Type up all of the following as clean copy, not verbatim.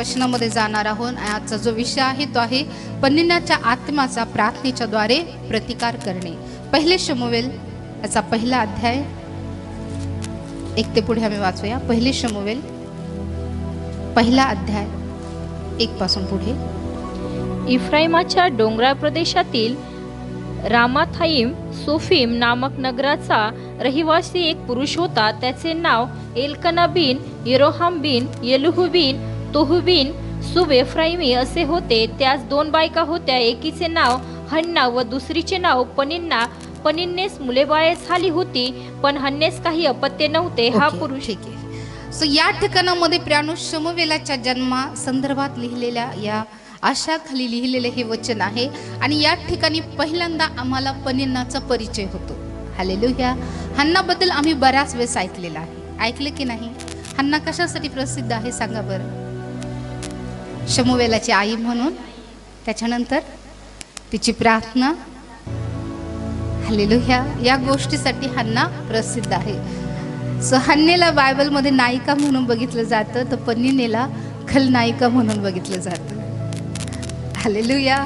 वचनामध्ये जाणार आहोत. आजचा जो विषय आहे तो आहे पनिन्याच्या आत्म्याचा प्रार्थनेच्या द्वारे प्रतिकार करणे. पहिले शमूएल याचा पहिला अध्याय 1 ते पुढे आम्ही वाचूया. पहिले शमूएल पहिला अध्याय 1 पासून पुढे. इफ्राईमाच्या डोंगराळ प्रदेशातील रामाथाईम सोफीम नामक नगराचा रहिवासी एक पुरुष होता. त्याचे नाव एल्कना बिन येरोहाम बिन येलुहू बिन तोहू बिन सुब एफ्राईमी असे होते. त्यास 2 बायका होत्या. एकीचे नाव हन्ना व दुसरीचे नाव पनिन्ना. पनिन्नेस मुलेबाळे झाली होती, पण हन्नेस काही अपत्य नव्हते. हा पुरुष ठीक आहे. सो या ठिकाणामध्ये प्रियानो शमूएलाच्या जन्मा संदर्भात लिहिलेल्या या आशाखाली लिहिलेले हे वचन आहे. आणि या ठिकाणी पहिल्यांदा आम्हाला पनिन्नाचा परिचय होतो. हालेलुया. हन्नाबद्दल आम्ही बऱ्याच वेळेस ऐकलेला आहे. ऐकले की नाही? हन्ना कशासाठी प्रसिद्ध आहे सांगा बरं? शमूएलाची आई म्हणून, त्याच्यानंतर तिची प्रार्थना. हालेलुया. या गोष्टीसाठी हन्ना प्रसिद्ध आहे. सो हन्नेला बायबलमध्ये नायिका म्हणून बघितलं जातं, तर पनिन्नेला खलनायिका म्हणून बघितलं जातं. हालेलुया.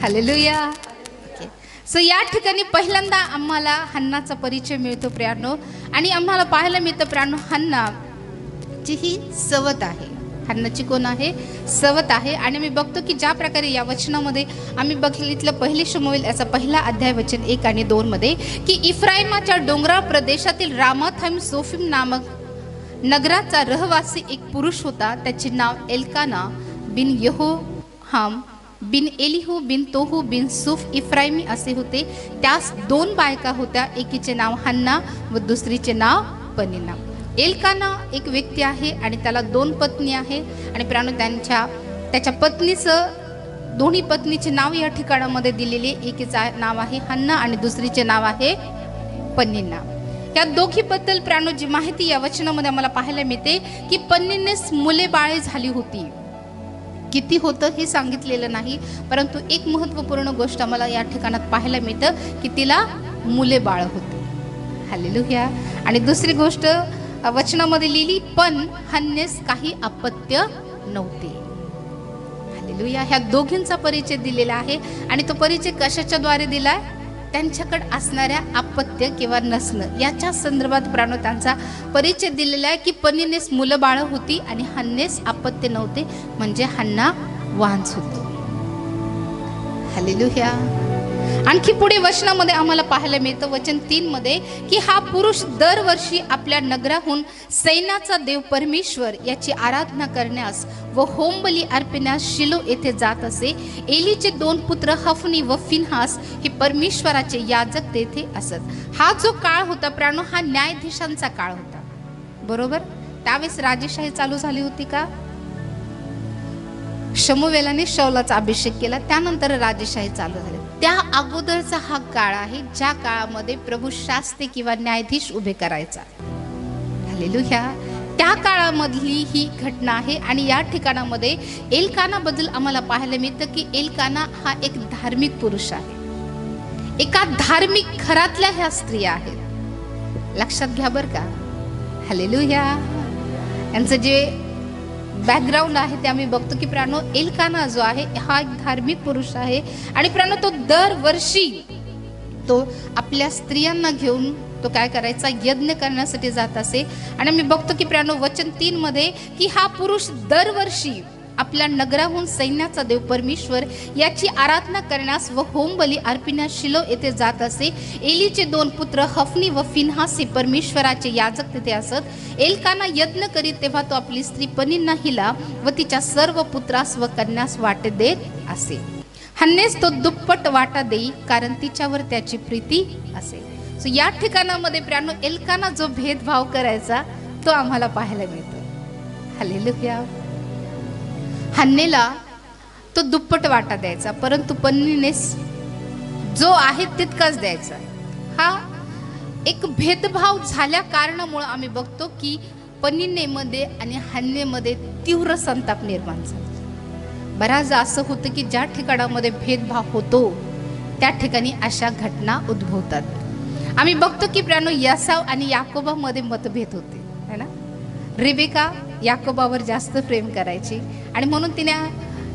हालेलुया. ओके. सो या ठिकाणी पहिल्यांदा आम्हाला हन्नाचा परिचय मिळतो प्रियानो. आणि आम्हाला पाहायला मिळतं प्रियानो, हन्नाची ही सवत आहे. हन्नाची कोण आहे? सवत आहे. आणि मी बघतो की ज्या प्रकारे या वचनामध्ये आम्ही बघितलं पहिले शमूएल याचा पहिला अध्याय वचन 1 आणि 2 मध्ये की इफ्राईमाच्या डोंगराळ प्रदेशातील रामाथाईम सोफीम नामक नगराचा रहिवासी एक पुरुष होता. त्याचे नाव एल्काना बिन येरोहाम बिन एलिहू बिन तोहू बिन सुफ इफ्राईमी असे होते. त्यास 2 बायका होत्या. एकीचे नाव हन्ना व दुसरीचे नाव पनिन्ना. एल्काना एक व्यक्ती आहे आणि त्याला 2 पत्नी आहे. आणि प्राणू त्याच्या पत्नीचं दोन्ही पत्नीचे नाव या ठिकाणामध्ये दिलेले. एकीचं नाव आहे हन्ना आणि दुसरीचे नाव आहे पनिन्ना. या दोघीबद्दल प्राणू जी माहिती या वचनामध्ये आम्हाला पाहायला मिळते की पनिन्नेस मुले बाळे झाली होती. किती होतं हे सांगितलेलं नाही, परंतु एक महत्त्वपूर्ण गोष्ट आम्हाला या ठिकाणात पाहायला मिळतं की तिला मुले बाळ होते. हालेलुया. आणि दुसरी गोष्ट वचनामध्ये लिहिली, पण हन्नेस काही अपत्य नव्हते. हालेलुया. ह्या दोघींचा परिचय दिलेला आहे. आणि तो परिचय कशाच्या द्वारे दिलाय? त्यांच्याकडे असणाऱ्या अपत्य किंवा नसणं याच्या संदर्भात प्राणो त्यांचा परिचय दिलेला आहे की पनिन्नेस मुलं बाळ होती आणि हन्नेस अपत्य नव्हते, म्हणजे हन्ना वांस होती. हालेलुया. आणखी पुढे वचनामध्ये आम्हाला पाहायला मिळतं वचन 3 मध्ये की हा पुरुष दरवर्षी आपल्या नगराहून सैन्याचा देव परमेश्वर याची आराधना करण्यास व होमबली अर्पण्यास शिलो येथे जात असे. एलीचे 2 पुत्र हफनी व फिनहास हे परमेश्वराचे याजक तेथे असत. हा जो काळ होता प्राणो, हा न्यायाधीशांचा काळ होता. बरोबर. त्यावेळेस राजेशाही चालू झाली होती का? शमूएलाने शौलाचा अभिषेक केला, त्यानंतर राजेशाही चालू झाली. त्या अगोदरचा हा काळ आहे ज्या काळामध्ये प्रभू शास्त्री किंवा न्यायाधीश उभे करायचा. हालेलुया. त्या काळामधली ही घटना आहे. आणि या ठिकाणामध्ये एल्काना बद्दल आम्हाला पाहायला मिळतं की एल्काना हा एक धार्मिक पुरुष आहे. एका धार्मिक घरातल्या ह्या स्त्रिया आहेत. लक्षात घ्या बरं का. हालेलुया. यांचं जे बॅकग्राऊंड आहे ते आम्ही बघतो की प्राणो एल्काना जो आहे हा एक धार्मिक पुरुष आहे. आणि प्राणो तो दरवर्षी तो आपल्या स्त्रियांना घेऊन तो काय करायचा? यज्ञ करण्यासाठी जात असे. आणि मी बघतो की प्राणो वचन 3 मध्ये की हा पुरुष दरवर्षी आपल्या नगराहून सैन्याचा देव परमेश्वर याची आराधना करण्यास व होमबली अर्पण्यास शिलो येथे जात असे. एलीचे 2 पुत्र हफनी व फिनहास हे परमेश्वराचे याजक तिथे असत. एल्काना यज्ञ करीत तेव्हा तो आपली स्त्री पनिन्ना हिला व तिच्या सर्व पुत्रास व कन्यास वाटे देत असे. हन्नेस तो दुप्पट वाटा देई, कारण तिच्यावर त्याची प्रीती असे. सो या ठिकाणामध्ये प्राणो एल्काना जो भेदभाव करायचा तो आम्हाला पाहायला मिळतो. हालेलुया. हन्नेला तो दुप्पट वाटा द्यायचा, परंतु पनिन्नेस जो आहे तितकाच द्यायचा. हा एक भेदभाव झाल्या कारणामुळे आम्ही बघतो की पनिन्नेमध्ये आणि हन्नेमध्ये तीव्र संताप निर्माण झाला. बऱ्याचदा असं होतं की ज्या ठिकाणामध्ये भेदभाव होतो त्या ठिकाणी अशा घटना उद्भवतात. आम्ही बघतो की प्राणो यासाव आणि याकोबामध्ये मतभेद होते, है ना. रिबेका याकोबावर जास्त प्रेम करायची आणि म्हणून तिने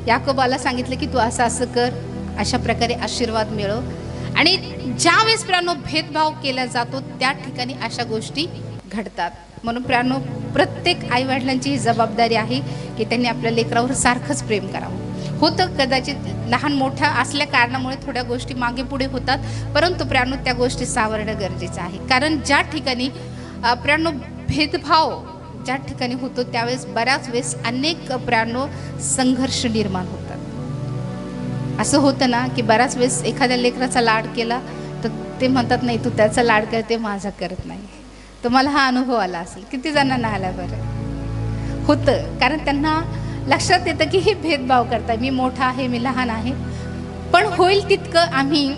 याकोबाला सांगितलं की तू असं असं कर, अशा प्रकारे आशीर्वाद मिळव. आणि ज्यावेळेस प्राणो भेदभाव केला जातो त्या ठिकाणी अशा गोष्टी घडतात. म्हणून प्राणो प्रत्येक आईवडिलांची ही जबाबदारी आहे की त्यांनी आपल्या लेकरावर सारखंच प्रेम करावं. होतं कदाचित लहान मोठ्या असल्या कारणामुळे थोड्या गोष्टी मागे पुढे होतात, परंतु प्राणो त्या गोष्टी सावरणं गरजेचं आहे. कारण ज्या ठिकाणी प्राणो भेदभाव ज्या ठिकाणी होतो त्यावेळेस बऱ्याच वेळेस अनेक प्राणो संघर्ष निर्माण होतात. असं होतं ना की बऱ्याच वेळेस एखाद्या लेकराचा लाड केला तर ते म्हणतात नाही तू त्याचा लाड करते, माझा करत नाही. तुम्हाला हा अनुभव आला असेल, किती जणांना आला बरं? होतं, कारण त्यांना लक्षात येतं की हे भेदभाव करताय, मी मोठा आहे, मी लहान आहे. पण होईल तितकं आम्ही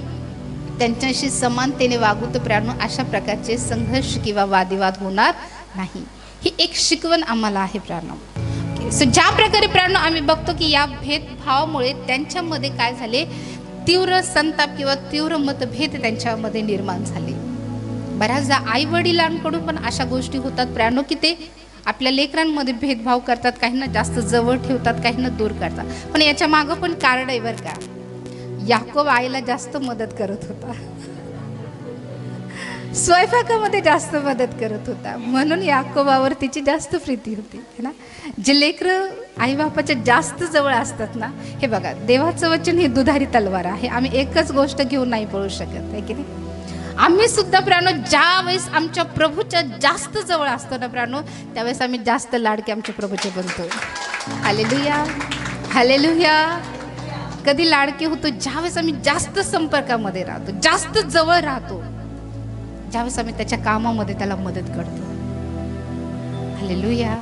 त्यांच्याशी समानतेने वागू तर प्राणो अशा प्रकारचे संघर्ष किंवा वादिवाद होणार नाही. ही एक शिकवण आम्हाला आहे प्राणो. ज्या प्रकारे प्राणो आम्ही बघतो की या भेदभावामुळे त्यांच्यामध्ये काय झाले, तीव्र संताप किंवा तीव्र मतभेद त्यांच्यामध्ये निर्माण झाले. बऱ्याचदा आई वडिलांकडून पण अशा गोष्टी होतात प्राणो की ते आपल्या लेकरांमध्ये भेदभाव करतात, काहींना जास्त जवळ ठेवतात, काहींना दूर करतात. पण याच्या मागं पण कारण आहे बरं का. याकोब आईला जास्त मदत करत होता, स्वयंपाकामध्ये जास्त मदत करत होता, म्हणून याकोबावर तिची जास्त प्रीती होती है ना. जे लेकरं आईबापाच्या जास्त जवळ असतात ना, हे बघा देवाचं वचन हे दुधारी तलवार आहे. आम्ही एकच गोष्ट घेऊन नाही पळू शकत आहे की नाही. आम्ही सुद्धा प्राणो ज्यावेळेस आमच्या प्रभूच्या जास्त जवळ असतो ना प्राणो, त्यावेळेस आम्ही जास्त लाडके आमच्या प्रभूचे बनतो. Hallelujah, hallelujah. कधी लाडके होतो ज्यावेळेस आम्ही जास्त संपर्कामध्ये राहतो, जास्त जवळ राहतो, ज्यावेळेस आम्ही त्याच्या कामामध्ये त्याला मदत करतो. हालेलुया.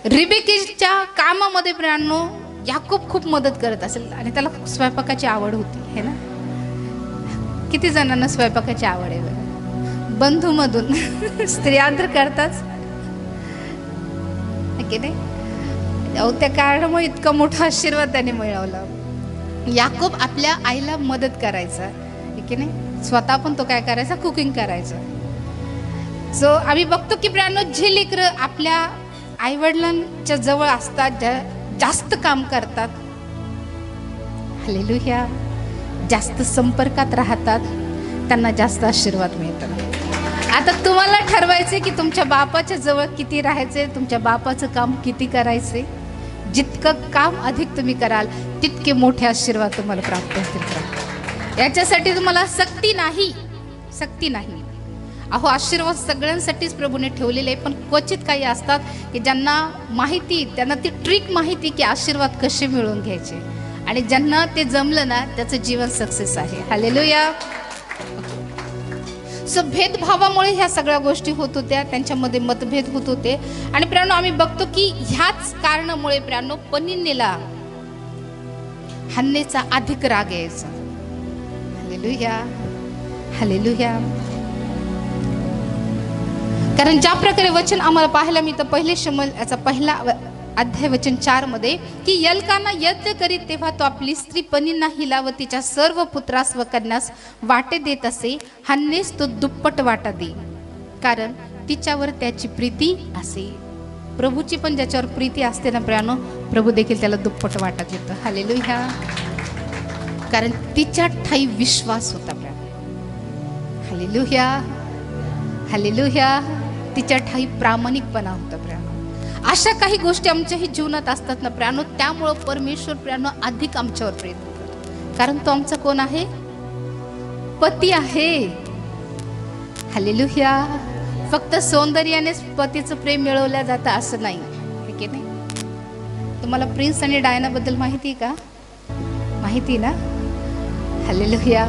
रिबेकेच्या कामामध्ये प्राणो याकोब खूप मदत करत असेल आणि त्याला स्वयंपाकाची आवड होती है ना. किती जणांना स्वयंपाकाची आवड आहे बरं? बंधूमधून स्त्रिया तर करताच की नाही. त्या कारणामुळे इतका मोठा आशीर्वाद त्याने मिळवला. याकोब आपल्या आईला मदत करायचा की नाही, स्वतः पण तो काय करायचा, कुकिंग करायचा. सो आम्ही बघतो की प्राणो जे लेकरं आपल्या आईवडिलांच्या जवळ असतात, जास्त काम करतात, हालेलुया, जास्त संपर्कात राहतात, त्यांना जास्त आशीर्वाद मिळतात. आता तुम्हाला ठरवायचे की तुमच्या बापाच्या जवळ किती राहायचे, तुमच्या बापाचं काम किती करायचे. जितकं काम अधिक तुम्ही कराल तितके मोठे आशीर्वाद तुम्हाला प्राप्त होतील. याच्यासाठी तुम्हाला सक्ती नाही, सक्ती नाही. अहो आशीर्वाद सगळ्यांसाठीच प्रभूने ठेवलेले आहे, पण क्वचित काही असतात की ज्यांना माहिती, त्यांना ती ट्रिक माहिती की आशीर्वाद कसे मिळवून घ्यायचे, आणि ज्यांना ते जमलं ना त्याचं जीवन सक्सेस आहे. हालेलुया. सो भेदभावामुळे ह्या सगळ्या गोष्टी होत होत्या, त्यांच्यामध्ये मतभेद होत होते. आणि प्राणो आम्ही बघतो की ह्याच कारणामुळे प्राणो पनिन्नेला हन्नेचा अधिक राग यायचा. Hallelujah, hallelujah. कारण ज्या प्रकारे वचन आम्हाला पाहायला मिळतं पहिले शमूएल याचा पहिला अध्याय वचन 4 मध्ये की एल्काना यज्ञ करीत तेव्हा तो आपली स्त्री पनिन्ना हिला व तिच्या सर्व पुत्रास व कन्यास वाटे देत असे. हन्नेस तो दुप्पट वाटा दे, कारण तिच्यावर त्याची प्रीती असे. प्रभूची पण ज्याच्यावर प्रीती असते ना प्राणो, प्रभू देखील त्याला दुप्पट वाटा देतो. हालेलुया. कारण तिच्या ठाई विश्वास होता प्राणो. Hallelujah, hallelujah. तिच्या ठाई प्रामाणिकपणा होता प्राणो. अशा काही गोष्टी आमच्याही जीवनात असतात ना प्राणो, त्यामुळं परमेश्वर प्राणो अधिक आमच्यावर प्रेम करतो. कारण तो आमचा कोण आहे? पती आहे. हालेलुया. फक्त सौंदर्यानेच पतीचं प्रेम मिळवलं जातं असं नाही, ठीक आहे नाही. तुम्हाला प्रिन्स आणि डायना बद्दल माहिती आहे का? माहिती ना. हालेलुया.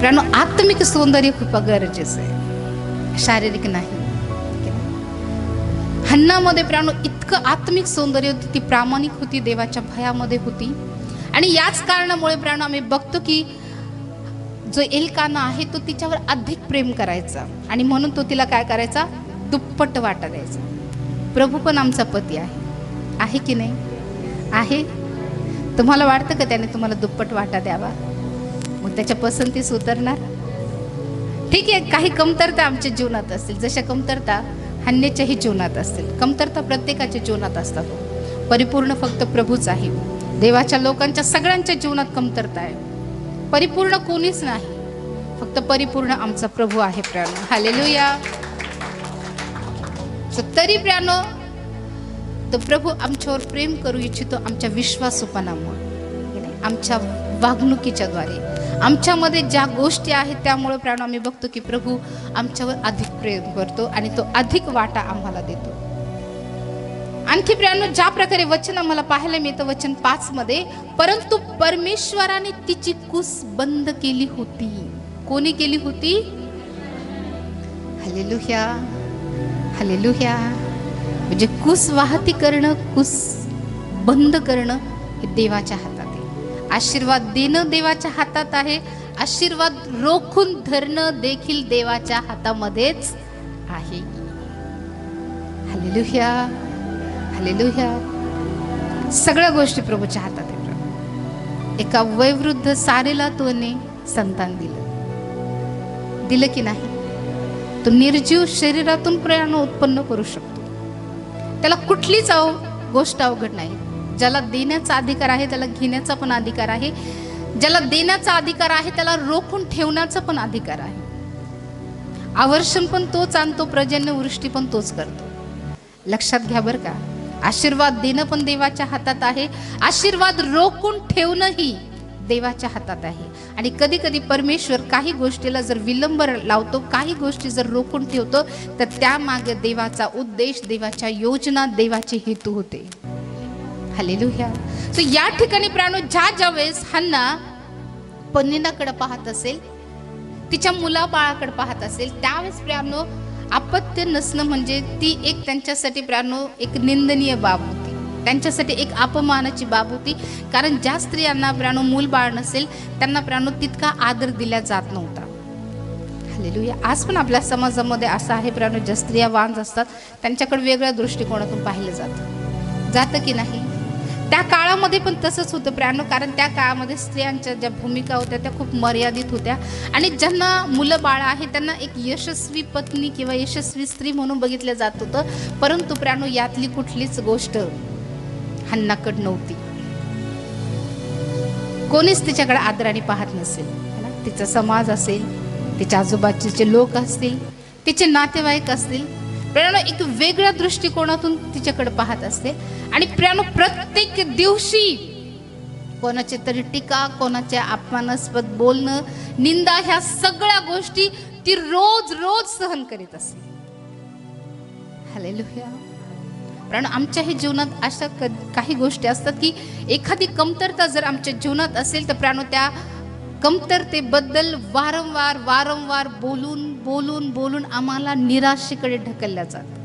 प्राणो आत्मिक सौंदर्य खूप गरजेचं आहे, शारीरिक नाही. हन्नामध्ये प्राणो इतकं आत्मिक सौंदर्य होती, ती प्रामाणिक होती, देवाच्या भयामध्ये होती. आणि याच कारणामुळे प्राणो आम्ही बघतो की जो एल्काना आहे तो तिच्यावर अधिक प्रेम करायचा, आणि म्हणून तो तिला काय करायचा, दुप्पट वाटा द्यायचा. प्रभू पण आमचा पती आहे की नाही? आहे. तुम्हाला वाटतं का त्याने तुम्हाला दुप्पट वाटा द्यावा? मग त्याच्या पसंतीस उतरणार. ठीक आहे, काही कमतरता आमच्या जीवनात असतील, जशा कमतरता हन्नेच्याही जीवनात असेल, कमतरता प्रत्येकाच्या जीवनात असतात. परिपूर्ण फक्त प्रभूच आहे. देवाच्या लोकांच्या सगळ्यांच्या जीवनात कमतरता आहे. परिपूर्ण कोणीच नाही, फक्त परिपूर्ण आमचा प्रभू आहे प्रियानो. हालेलुया. तरी प्रियानो, तो प्रभू आमच्यावर प्रेम करू इच्छितो आमच्या विश्वासूपणामुळे, आमच्या वागणुकीच्या द्वारे, आमच्यामध्ये ज्या गोष्टी आहेत त्यामुळे प्रियानो आम्ही बघतो की प्रभू आमच्यावर अधिक प्रेम करतो आणि तो अधिक वाटा आम्हाला देतो. आणखी प्रियानो, ज्या प्रकारे वचन आम्हाला पाहायला मिळतं वचन 5 मध्ये, परंतु परमेश्वराने तिची कुस बंद केली होती. कोणी केली होती? Hallelujah, hallelujah. म्हणजे कुस वाहती करणं, कुस बंद करणं हे देवाच्या हातात आहे. आशीर्वाद देणं देवाच्या हातात आहे, आशीर्वाद रोखून धरणं देखील देवाच्या हातामध्येच आहे. Hallelujah, hallelujah. सगळ्या गोष्टी प्रभूच्या हातात आहेत. एका वयोवृद्ध सारेला तोने संतान दिलं की नाही? तो निर्जीव शरीरातून प्रियानो उत्पन्न करू शकतो. त्याला कुठलीच गोष्ट अवघड नाही. ज्याला देण्याचा अधिकार आहे त्याला घेण्याचा पण अधिकार आहे. ज्याला देण्याचा अधिकार आहे त्याला रोखून ठेवण्याचा पण अधिकार आहे. आवर्षण पण तोच आणतो, पर्जन्य वृष्टी पण तोच करतो. लक्षात घ्या बरं का. आशीर्वाद देणं पण देवाच्या हातात आहे, आशीर्वाद रोखून ठेवणंही देवाच्या हातात आहे. आणि कधी कधी परमेश्वर काही गोष्टीला जर विलंब लावतो, काही गोष्टी जर रोखून ठेवतो, तर त्यामागे देवाचा उद्देश, देवाच्या योजना, देवाचे हेतू होते. हालेलुया. सो या ठिकाणी प्राणो, ज्या वेळेस हन्ना पनिन्नाकडे पाहत असेल, तिच्या मुलाबाळाकडे पाहत असेल, त्यावेळेस प्राणो अपत्य नसणं म्हणजे ती एक त्यांच्यासाठी प्राणो एक निंदनीय बाब होती, त्यांच्यासाठी एक अपमानाची बाब होती. कारण ज्या स्त्रियांना प्राणो मूल बाळ नसेल त्यांना प्राणो तितका आदर दिला जात नव्हता. हालेलुया. आज पण आपल्या समाजामध्ये असं आहे प्राणो, ज्या स्त्रिया वांज असतात त्यांच्याकडे वेगळ्या दृष्टिकोनातून पाहिलं जातं की नाही? त्या काळामध्ये पण तसंच होतं प्राणो. कारण त्या काळामध्ये स्त्रियांच्या ज्या भूमिका होत्या त्या खूप मर्यादित होत्या आणि ज्यांना मुलं बाळ आहे त्यांना एक यशस्वी पत्नी किंवा यशस्वी स्त्री म्हणून बघितलं जात होतं. परंतु प्राणो यातली कुठलीच गोष्ट हन्नाकडे नव्हती. कोणीच तिच्याकडे आदराने पाहत नसेल. तिचा समाज असेल, तिच्या आजूबाजूचे लोक असतील, तिचे नातेवाईक असतील, प्रियानो एक वेगळ्या दृष्टिकोनातून तिच्याकडे पाहत असते. आणि प्रियानो प्रत्येक दिवशी कोणाचे तरी टीका, कोणाच्या अपमानास्पद बोलणं, निंदा, ह्या सगळ्या गोष्टी ती रोज रोज सहन करीत असते. हालेलुया. प्रियानो आमच्याही जीवनात अशा काही गोष्टी असतात की एखादी कमतरता जर आमच्या जीवनात असेल तर प्रियानो त्या कमतरतेबद्दल वारंवार वारंवार बोलून बोलून बोलून आम्हाला निराशेकडे ढकलल्या जात.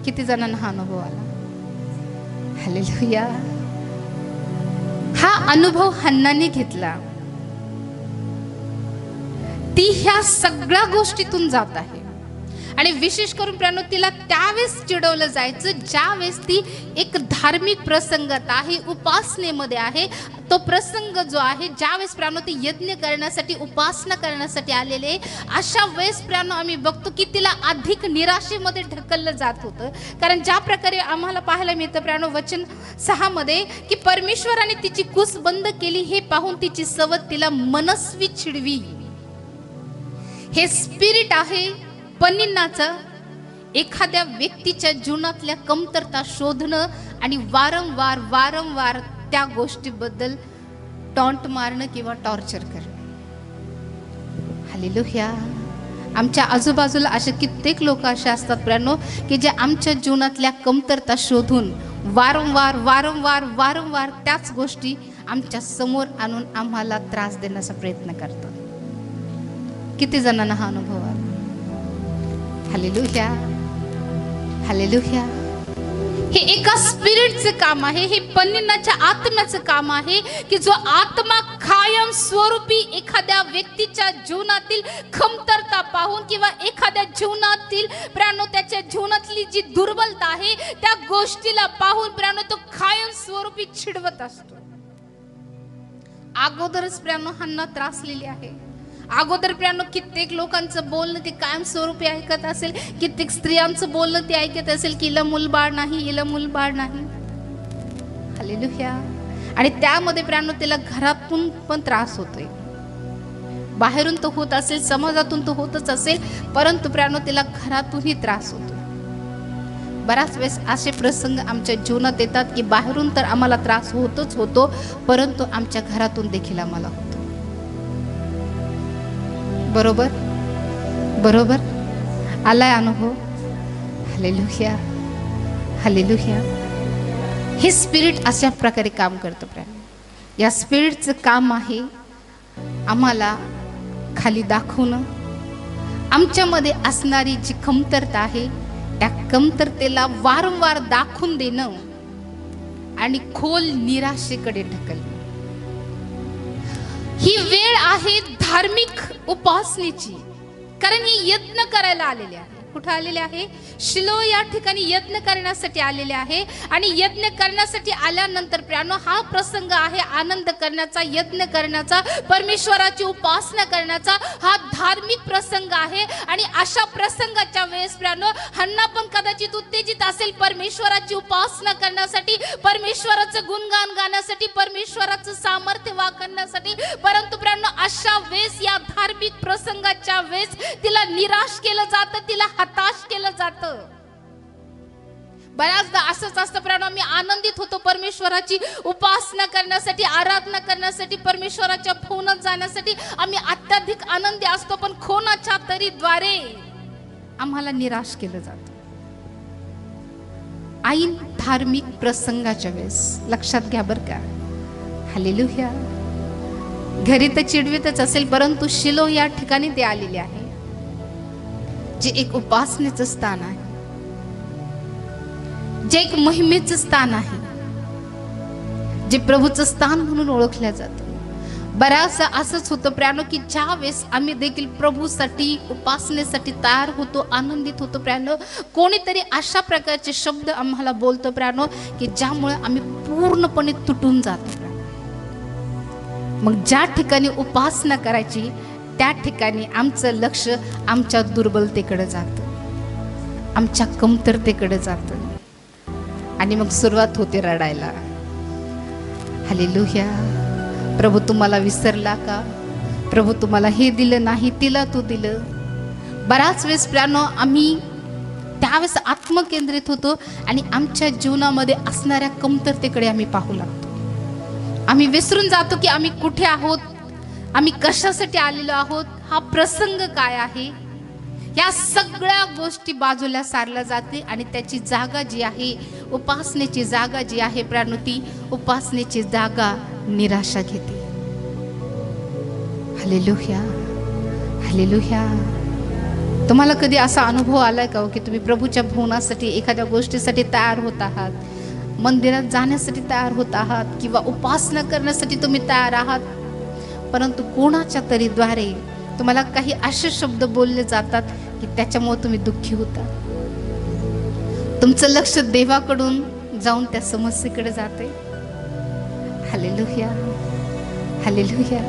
किती जणांना हा अनुभव आला? हालेलुया. हा अनुभव हन्नाने घेतला. ती ह्या सगळ्या गोष्टीतून जात आहे आणि विशेष करून प्रियानो तिला त्यावेळेस चिडवलं जायचं ज्यावेळेस ती एक धार्मिक प्रसंगात आहे, उपासनेमध्ये आहे. तो प्रसंग जो आहे ज्यावेळेस प्रियानो ती यज्ञ करण्यासाठी, उपासना करण्यासाठी आलेले, अशा वेळेस प्रियानो आम्ही बघतो की तिला अधिक निराशेमध्ये ढकललं जात होतं. कारण ज्या प्रकारे आम्हाला पाहायला मिळतं प्रियानो वचन 6 मध्ये की परमेश्वराने तिची कुस बंद केली हे पाहून तिची सवत तिला मनस्वी चिडवी. हे स्पिरिट आहे पनिन्नाचं, एखाद्या व्यक्तीच्या जीवनातल्या कमतरता शोधणं आणि वारंवार वारंवार त्या गोष्टीबद्दल टॉन्ट मारणं किंवा टॉर्चर करणं. हालेलुया. आमच्या आजूबाजूला असे कित्येक लोक असे असतात प्रियानो की जे आमच्या जीवनातल्या कमतरता शोधून वारंवार वारंवार वारंवार त्याच गोष्टी आमच्या समोर आणून आम्हाला त्रास देण्याचा प्रयत्न करतात. किती जणांना हा अनुभव आला? Hallelujah, hallelujah. हे एका स्पिरिटचं काम आहे, हे पनिन्नाच्या आत्म्याचं काम आहे की जो आत्मा कायम स्वरूपी एखाद्या व्यक्तीच्या जीवनातील कमतरता पाहून किंवा एखाद्या जीवनातील प्रियानो त्याच्या जीवनातली जी दुर्बलता आहे त्या गोष्टीला पाहून प्रियानो तो कायम स्वरूपी चिडवत असतो. अगोदरच प्रियानो हन्ना त्रासलेली आहे, अगोदर प्रियानो कित्येक लोकांचं बोलणं ते कायमस्वरूपी ऐकत असेल, कित्येक स्त्रियांचं बोलणं ते ऐकत असेल की हिला मूलबाळ नाही, हिला मूलबाळ नाही. हालेलुया. आणि त्यामध्ये प्रियानो तिला घरातून पण त्रास होतोय, बाहेरून तो होत असेल, समाजातून तो होतच असेल, परंतु प्रियानो तिला घरातूनही त्रास होतो. बराच वेळेस असे प्रसंग आमच्या जीवनात येतात की बाहेरून तर आम्हाला त्रास होतच होतो, परंतु आमच्या घरातून देखील आम्हाला होतो. बरोबर बरोबर आलाय अनुभव. Hallelujah hallelujah. हे स्पिरिट अशा प्रकारे काम करतं प्रियानो. या स्पिरिटचं काम आहे आम्हाला खाली दाखवणं, आमच्यामध्ये असणारी जी कमतरता आहे त्या कमतरतेला वारंवार दाखवून देणं आणि खोल निराशेकडे ढकलणं. ही वेळ आहे धार्मिक उपासनेची, कारण ही यत्न करायला आलेले आहे. कुठे आलेले आहे? शिलो या ठिकाणी यत्न करण्यासाठी आलेले आहे. आणि यत्न करण्यासाठी आल्यानंतर प्रियानो हा प्रसंग आहे आनंद करण्याचा, यत्न करण्याचा, परमेश्वराची उपासना करण्याचा. हा धार्मिक प्रसंग आहे. आणि अशा प्रसंगाच्या वेळेस प्रियानो हन्ना पण कदाचित उत्तेजित असेल परमेश्वराची उपासना करण्यासाठी, परमेश्वराचं गुणगान गाण्यासाठी, परमेश्वराचं सामर्थ्य वाखण्यासाठी. परंतु प्रियानो अशा वेळेस, या धार्मिक प्रसंगाच्या वेळेस तिला निराश केलं जातं, तिला हताश केलं जातं. बऱ्याचदा असंच असतं प्रियानो, आम्ही आनंदित होतो परमेश्वराची उपासना करण्यासाठी, आराधना करण्यासाठी, परमेश्वराच्या भवनात जाण्यासाठी आम्ही अत्याधिक आनंदी असतो, पण कोणाच्या तरी द्वारे आम्हाला निराश केलं जातं. ऐन धार्मिक प्रसंगाच्या वेळेस लक्षात घ्या बरं का. हालेलुया. घरी तर चिडवीतच असेल, परंतु शिलो या ठिकाणी ते आलेले आहे, जे एक उपासनेचं स्थान आहे, जे एक महिमेचं स्थान आहे, जे प्रभूचं स्थान म्हणून ओळखलं जातं. बऱ्याचदा असंच होतं प्रियानो की ज्या वेळेस आम्ही देखील प्रभूसाठी, उपासनेसाठी तयार होतो, आनंदित होतो प्रियानो, कोणीतरी अशा प्रकारचे शब्द आम्हाला बोलतो प्रियानो की ज्यामुळे आम्ही पूर्णपणे तुटून जातो. मग ज्या ठिकाणी उपासना करायची त्या ठिकाणी आमचं लक्ष आमच्या दुर्बलतेकडे जातं, आमच्या कमतरतेकडे जातं, आणि मग सुरुवात होते रडायला. हालेलुया. प्रभू तुम्हाला विसरला का? प्रभू तुम्हाला हे दिलं नाही, तिला तू दिलं. बराच वेळेस प्रियानो आम्ही त्यावेळेस आत्मकेंद्रित होतो आणि आमच्या जीवनामध्ये असणाऱ्या कमतरतेकडे आम्ही पाहू लागतो. आम्ही विसरून जातो की आम्ही कुठे आहोत, आम्ही कशासाठी आलेलो आहोत, हा प्रसंग काय आहे. या सगळ्या गोष्टी बाजूला सारल्या जाते आणि त्याची जागा जी आहे, उपासनेची जागा जी आहे प्रियानो, ती उपासनेची जागा निराशा घेते. Hallelujah hallelujah. तुम्हाला कधी असा अनुभव आलाय का की तुम्ही प्रभूच्या भवनासाठी एखाद्या गोष्टीसाठी तयार होत आहात, मंदिरात जाण्यासाठी तयार होत आहात, किंवा उपासना करण्यासाठी तुम्ही तयार आहात, परंतु कोणाच्या तरी द्वारे तुम्हाला काही असे शब्द बोलले जातात की त्याच्यामुळे तुम्ही दुःखी होता. तुमचं लक्ष देवाकडून जाऊन त्या समस्येकडे जाते. Hallelujah hallelujah.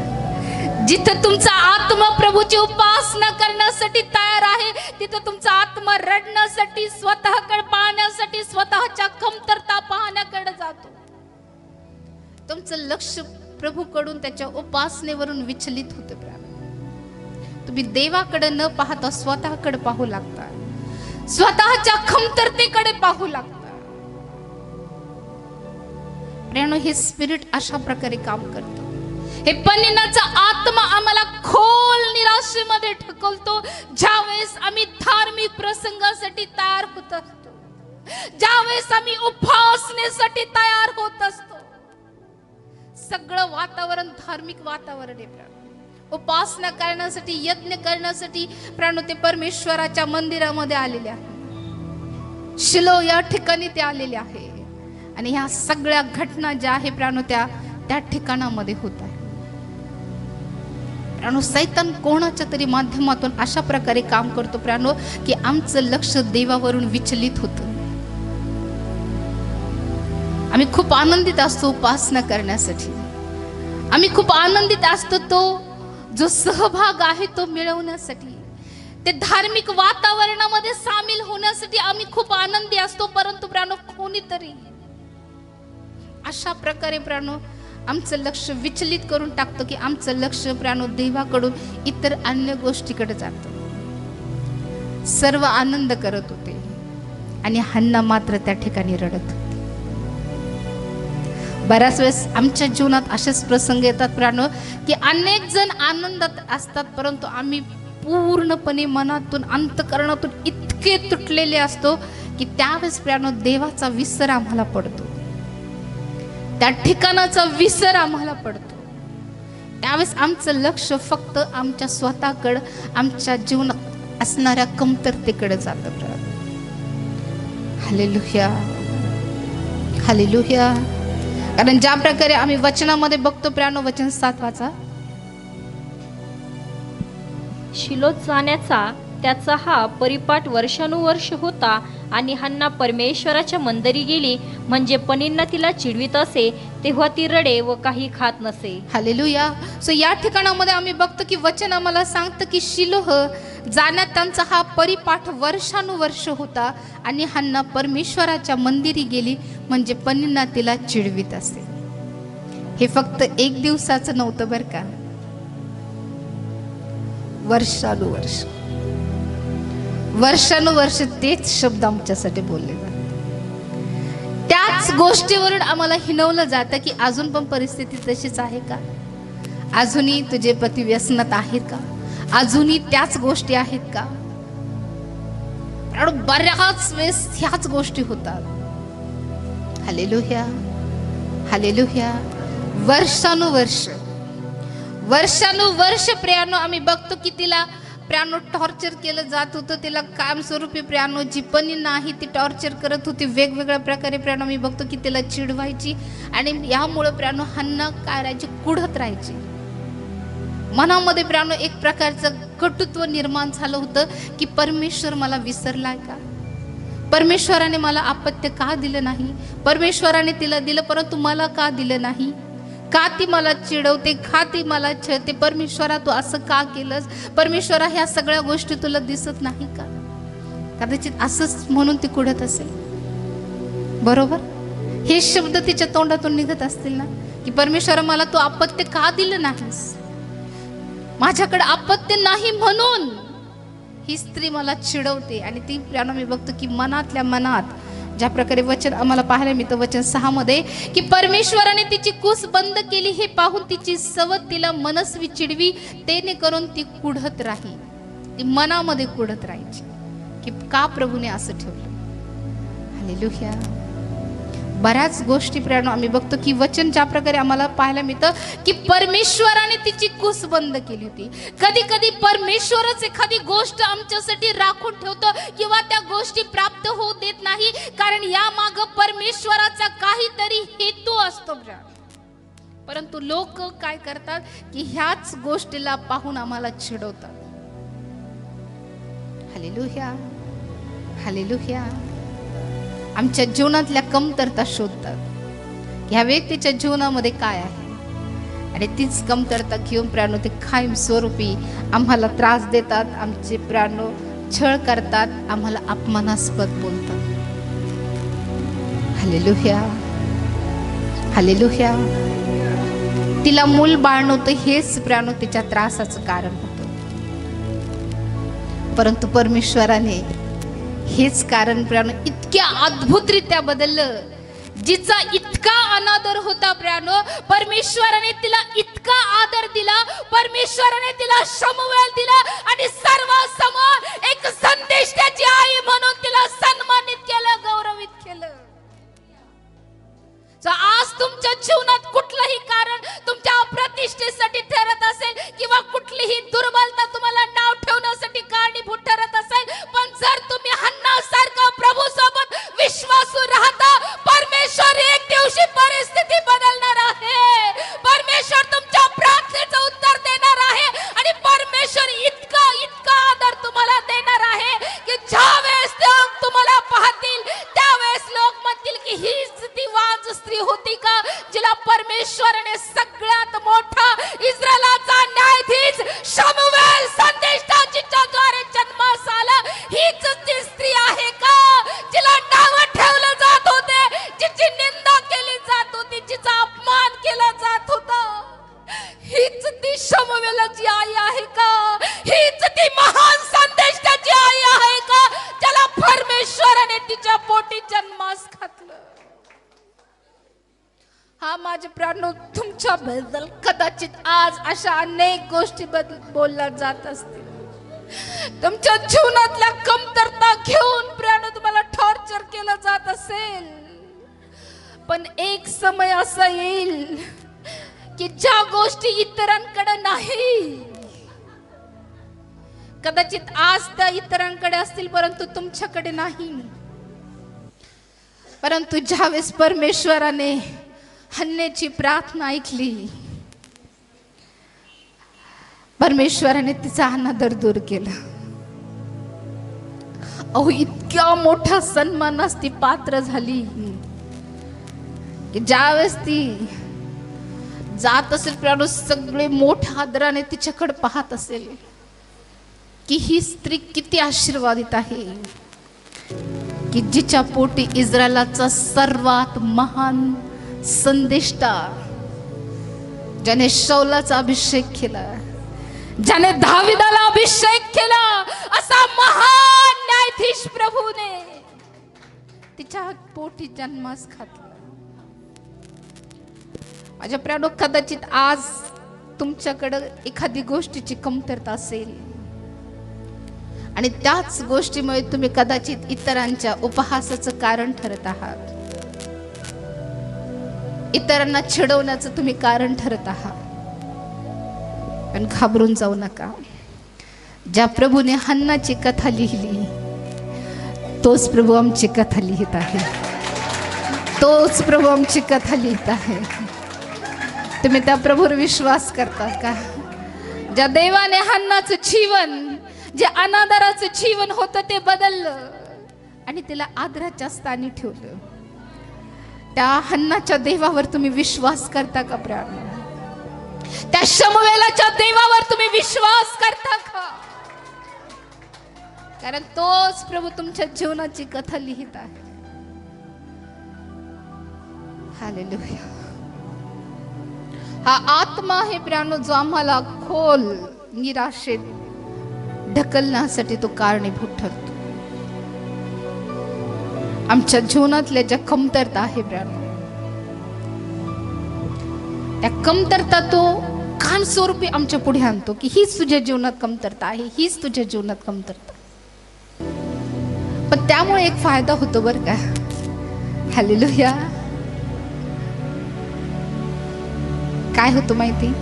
जिथं तुमचा आत्मा प्रभूची उपासना करण्यासाठी तयार आहे, तिथं तुमचा आत्मा रडण्यासाठी, स्वतःकडे पाहण्यासाठी, स्वतःच्या कमतरता पाहण्याकडे जातो. तुमचं लक्ष प्रभूकडून, त्याच्या उपासनेवरून विचलित होतं. तुम्ही देवाकडे न पाहता स्वतःकडे पाहू लागता, स्वतःच्या कमतरतेकडे पाहू लागता. प्रियानो, हे स्पिरिट अशा प्रकारे काम करतं. हे पनिनाचा आत्मा आम्हाला खोल निराशेमध्ये ढकलतो ज्यावेळेस आम्ही धार्मिक प्रसंगासाठी तयार होत असतो, ज्यावेळेस आम्ही उपासनेसाठी तयार होत असतो. सगळं वातावरण धार्मिक वातावरण आहे. उपासना करण्यासाठी, यज्ञ करण्यासाठी प्राणो ते परमेश्वराच्या मंदिरामध्ये आलेले आहे. शिलो या ठिकाणी ते आलेले आहे. आणि ह्या सगळ्या घटना ज्या आहे प्राणो त्या ठिकाणामध्ये होत आहे. प्राणो सैतान कोणाच्या तरी माध्यमातून अशा प्रकारे काम करतो प्राणो की आमचं लक्ष देवावरून विचलित होतं. आम्ही खूप आनंदित असतो उपासना करण्यासाठी, आम्ही खूप आनंदित असतो तो जो सहभाग आहे तो मिळवण्यासाठी, ते धार्मिक वातावरणामध्ये सामील होण्यासाठी आम्ही खूप आनंदी असतो, परंतु प्राणो कोणीतरी अशा प्रकारे प्राणो आमचं लक्ष विचलित करून टाकतो की आमचं लक्ष प्राणो देवाकडून इतर अन्य गोष्टीकडे जातं. सर्व आनंद करत होते आणि हन्ना मात्र त्या ठिकाणी रडत होती. बऱ्याच वेळेस आमच्या जीवनात असेच प्रसंग येतात प्राणो की अनेक जण आनंदात असतात, परंतु आम्ही पूर्णपणे मनातून अंतकरणातून इतके तुटलेले असतो की त्यावेळेस प्राणो देवाचा विसर आम्हाला पडतो, त्या ठिकाणाचा विसर आम्हाला पडतो. त्यावेळेस आमचं लक्ष फक्त आमच्या स्वतःकडं, आमच्या जीवनात असणाऱ्या कमतरतेकडे जातं. Hallelujah, hallelujah. कारण ज्या प्रकारे आम्ही वचनामध्ये बघतो प्राणो, वचन 7 वाचा. शिलोत जाण्याचा त्याचा हा परिपाठ वर्षानुवर्ष होता आणि हन्ना परमेश्वराच्या मंदिरी गेली, म्हणजे पनींना तिला चिडवीत असे तेव्हा ती रडे व काही खात नसे. हालेलुया. सो या ठिकाणामध्ये आम्ही बघतो की वचन आम्हाला सांगतं की शिलोह जाण्यात त्यांचा हा परिपाठ वर्षानुवर्ष होता आणि हन्ना परमेश्वराच्या मंदिरी गेली, म्हणजे पनींना तिला चिडवीत असे. हे फक्त एक दिवसाचं नव्हतं बरं का, वर्षानुवर्ष, वर्षानुवर्ष तेच शब्द आमच्यासाठी बोलले जातात. त्याच गोष्टीवरून आम्हाला हिणवलं जातं की अजून पण परिस्थिती तशीच आहे का, अजूनही तुझे पती व्यसनात आहेत का, अजूनही त्याच गोष्टी आहेत का. बऱ्याच वेळेस ह्याच गोष्टी होतात. Hallelujah, hallelujah. वर्षानुवर्ष, वर्षानुवर्ष प्रियानो आम्ही बघतो की तिला प्रियानो टॉर्चर केलं जात होतं. तिला कायमस्वरूपी प्रियानो जी पनी नाही ती टॉर्चर करत होती वेगवेगळ्या प्रकारे. प्रियानो मी बघतो की तिला चिडवायची आणि यामुळे प्रियानो हन्ना काय राहायची, कुढत राहायची. मनामध्ये प्रियानो एक प्रकारचं कटुत्व निर्माण झालं होतं की परमेश्वर मला विसरलाय का, परमेश्वराने मला अपत्य का दिलं नाही, परमेश्वराने तिला दिलं परंतु मला का दिलं नाही, का ती मला चिडवते, का ती मला छळते, परमेश्वरा तू असं का केलंस, परमेश्वरा ह्या सगळ्या गोष्टी तुला दिसत नाही का. कदाचित असंच म्हणून ती कुढत असेल, बरोबर. हे शब्द तिच्या तोंडातून निघत असतील ना की परमेश्वरा मला तू अपत्य का दिलं नाहीस, माझ्याकडे अपत्य नाही म्हणून ही स्त्री मला चिडवते. आणि ती प्रियानो मी बघतो की मनातल्या मनात ज्या प्रकारे वचन आम्हाला पाहायला मिळतं वचन 6 मध्ये की परमेश्वराने तिची कूस बंद केली हे पाहून तिची सवत तिला मनस्वी चिडवी, तेने करून ती कुढत राही. ती मनामध्ये कुढत राहायची की का प्रभूने असं ठेवलं. हालेलुया. बऱ्याच गोष्टी प्रियानो आम्ही बघतो की वचन ज्या प्रकारे आम्हाला पाहायला मिळतं की परमेश्वराने तिची कूस बंद केली होती. कधी कधी परमेश्वरच एखादी गोष्ट आमच्यासाठी राखून ठेवतो किंवा त्या गोष्टी प्राप्त होऊ देत नाही, कारण या माग परमेश्वराचा काहीतरी हेतू असतो. परंतु लोक काय करतात की ह्याच गोष्टीला पाहून आम्हाला चिडवतात. Hallelujah, hallelujah. आमच्या जीवनातल्या कमतरता शोधतात, ह्या व्यक्तीच्या जीवनामध्ये काय आहे, आणि तीच कमतरता घेऊन प्राणो ते कायम स्वरूपी आम्हाला त्रास देतात, आमचे प्राणो छळ करतात, आम्हाला अपमानास्पद बोलतात. Hallelujah, hallelujah. तिला मूल बाळ नव्हतं हेच प्राणो तिच्या त्रासाचं कारण होतं, परंतु परमेश्वराने हेच कारण प्रियानो इतक्या अद्भुतरित्या बदललं. जिचा इतका अनादर होता प्रियानो, परमेश्वराने तिला इतका आदर दिला, परमेश्वराने तिला शमूएल दिला आणि सर्वांसमोर एक संदेश त्याची आई म्हणून तिला सन्मानित केलं, गौरवित केलं. आज तुमच्या जीवनात कुठलंही कारण तुमच्या अप्रतिष्ठेसाठी ठरत असेल किंवा कुठलीही दुर्बलता तुम्हाला नाव ठेवण्यासाठी कारणीभूत ठरत असेल, पण जर तुम्ही हन्ना सारखा प्रभू सोबत विश्वासू राहता, परमेश्वर एक दिवशी परिस्थिती बदलणार आहे. परमेश्वर तुमच्या प्रार्थनेचं उत्तर देणार आहे आणि परमेश्वर इतका इतका आदर तुम्हाला देणार आहे की ज्यावेळेस लोक तुम्हाला पाहतील त्यावेळेस लोक म्हणतील की हीच ती वाज स्त्री होती का जिला परमेश्वराने सगळ्यात मोठा इस्रायलाचा न्यायाधीश हा माझे प्राणो, तुमच्याबद्दल कदाचित आज अशा अनेक गोष्टी बोलल्या जात असतील. तुमच्या जीवनातल्या कमतरता घेऊन प्राणो तुम्हाला टॉर्चर केलं जात असेल. पण एक समय असा येईल की ज्या गोष्टी इतरांकडे नाही, कदाचित आज त्या इतरांकडे असतील परंतु तुमच्याकडे नाही. परंतु ज्यावेळेस परमेश्वराने हन्नेची प्रार्थना ऐकली, परमेश्वराने तिचा अनादर दूर केला. अहो, इतक्या मोठा सन्मानास ती पात्र झाली की ज्यावेळेस ती जात असेल प्राणो, सगळे मोठ्या आदराने तिच्याकडे पाहत असेल की ही स्त्री किती आशीर्वादित आहे की जिच्या पोटी इस्रायलाचा सर्वात महान संदेष्टा, ज्याने शौलाचा अभिषेक केला, ज्याने दाविदाला अभिषेक केला, असा महान न्यायाधीश प्रभूने तिच्या पोटी जन्मास घातला. माझ्या प्राणो, कदाचित आज तुमच्याकडे एखादी गोष्टीची कमतरता असेल आणि त्याच गोष्टीमुळे तुम्ही कदाचित इतरांच्या उपहासाचं कारण ठरत आहात, इतरांना चिडवण्याचं तुम्ही कारण ठरत आहात. पण घाबरून जाऊ नका. ज्या प्रभूने हन्नाची कथा लिहिली तोच प्रभू आमची कथा लिहित आहे. तोच प्रभू आमची कथा लिहित आहे. तुम्ही त्या प्रभूवर विश्वास करता का? ज्या देवाने हन्नाचं जीवन, जे अनादराचं जीवन होतं ते बदललं आणि तिला आदराच्या स्थानी ठेवलं, त्या हन्नाच्या देवावर तुम्ही विश्वास करता का प्राण? त्या शमूएलाच्या देवावर तुम्ही विश्वास करता का? कारण तोच प्रभू तुमच्या जीवनाची कथा लिहित आहे. हालेलुया. हा आत्मा आहे प्राणो, जो आम्हाला खोल निराशेत ढकलण्यासाठी तो कारणीभूत ठरतो. आमच्या जीवनातल्या ज्या कमतरता आहे प्राणो, त्या कमतरता तो कानस्वरूपी आमच्या पुढे आणतो की हीच तुझ्या जीवनात कमतरता आहे, हीच तुझ्या जीवनात कमतरता. पण त्यामुळे एक फायदा होतो बरं का. हालेलुया. काय होतं माहिती?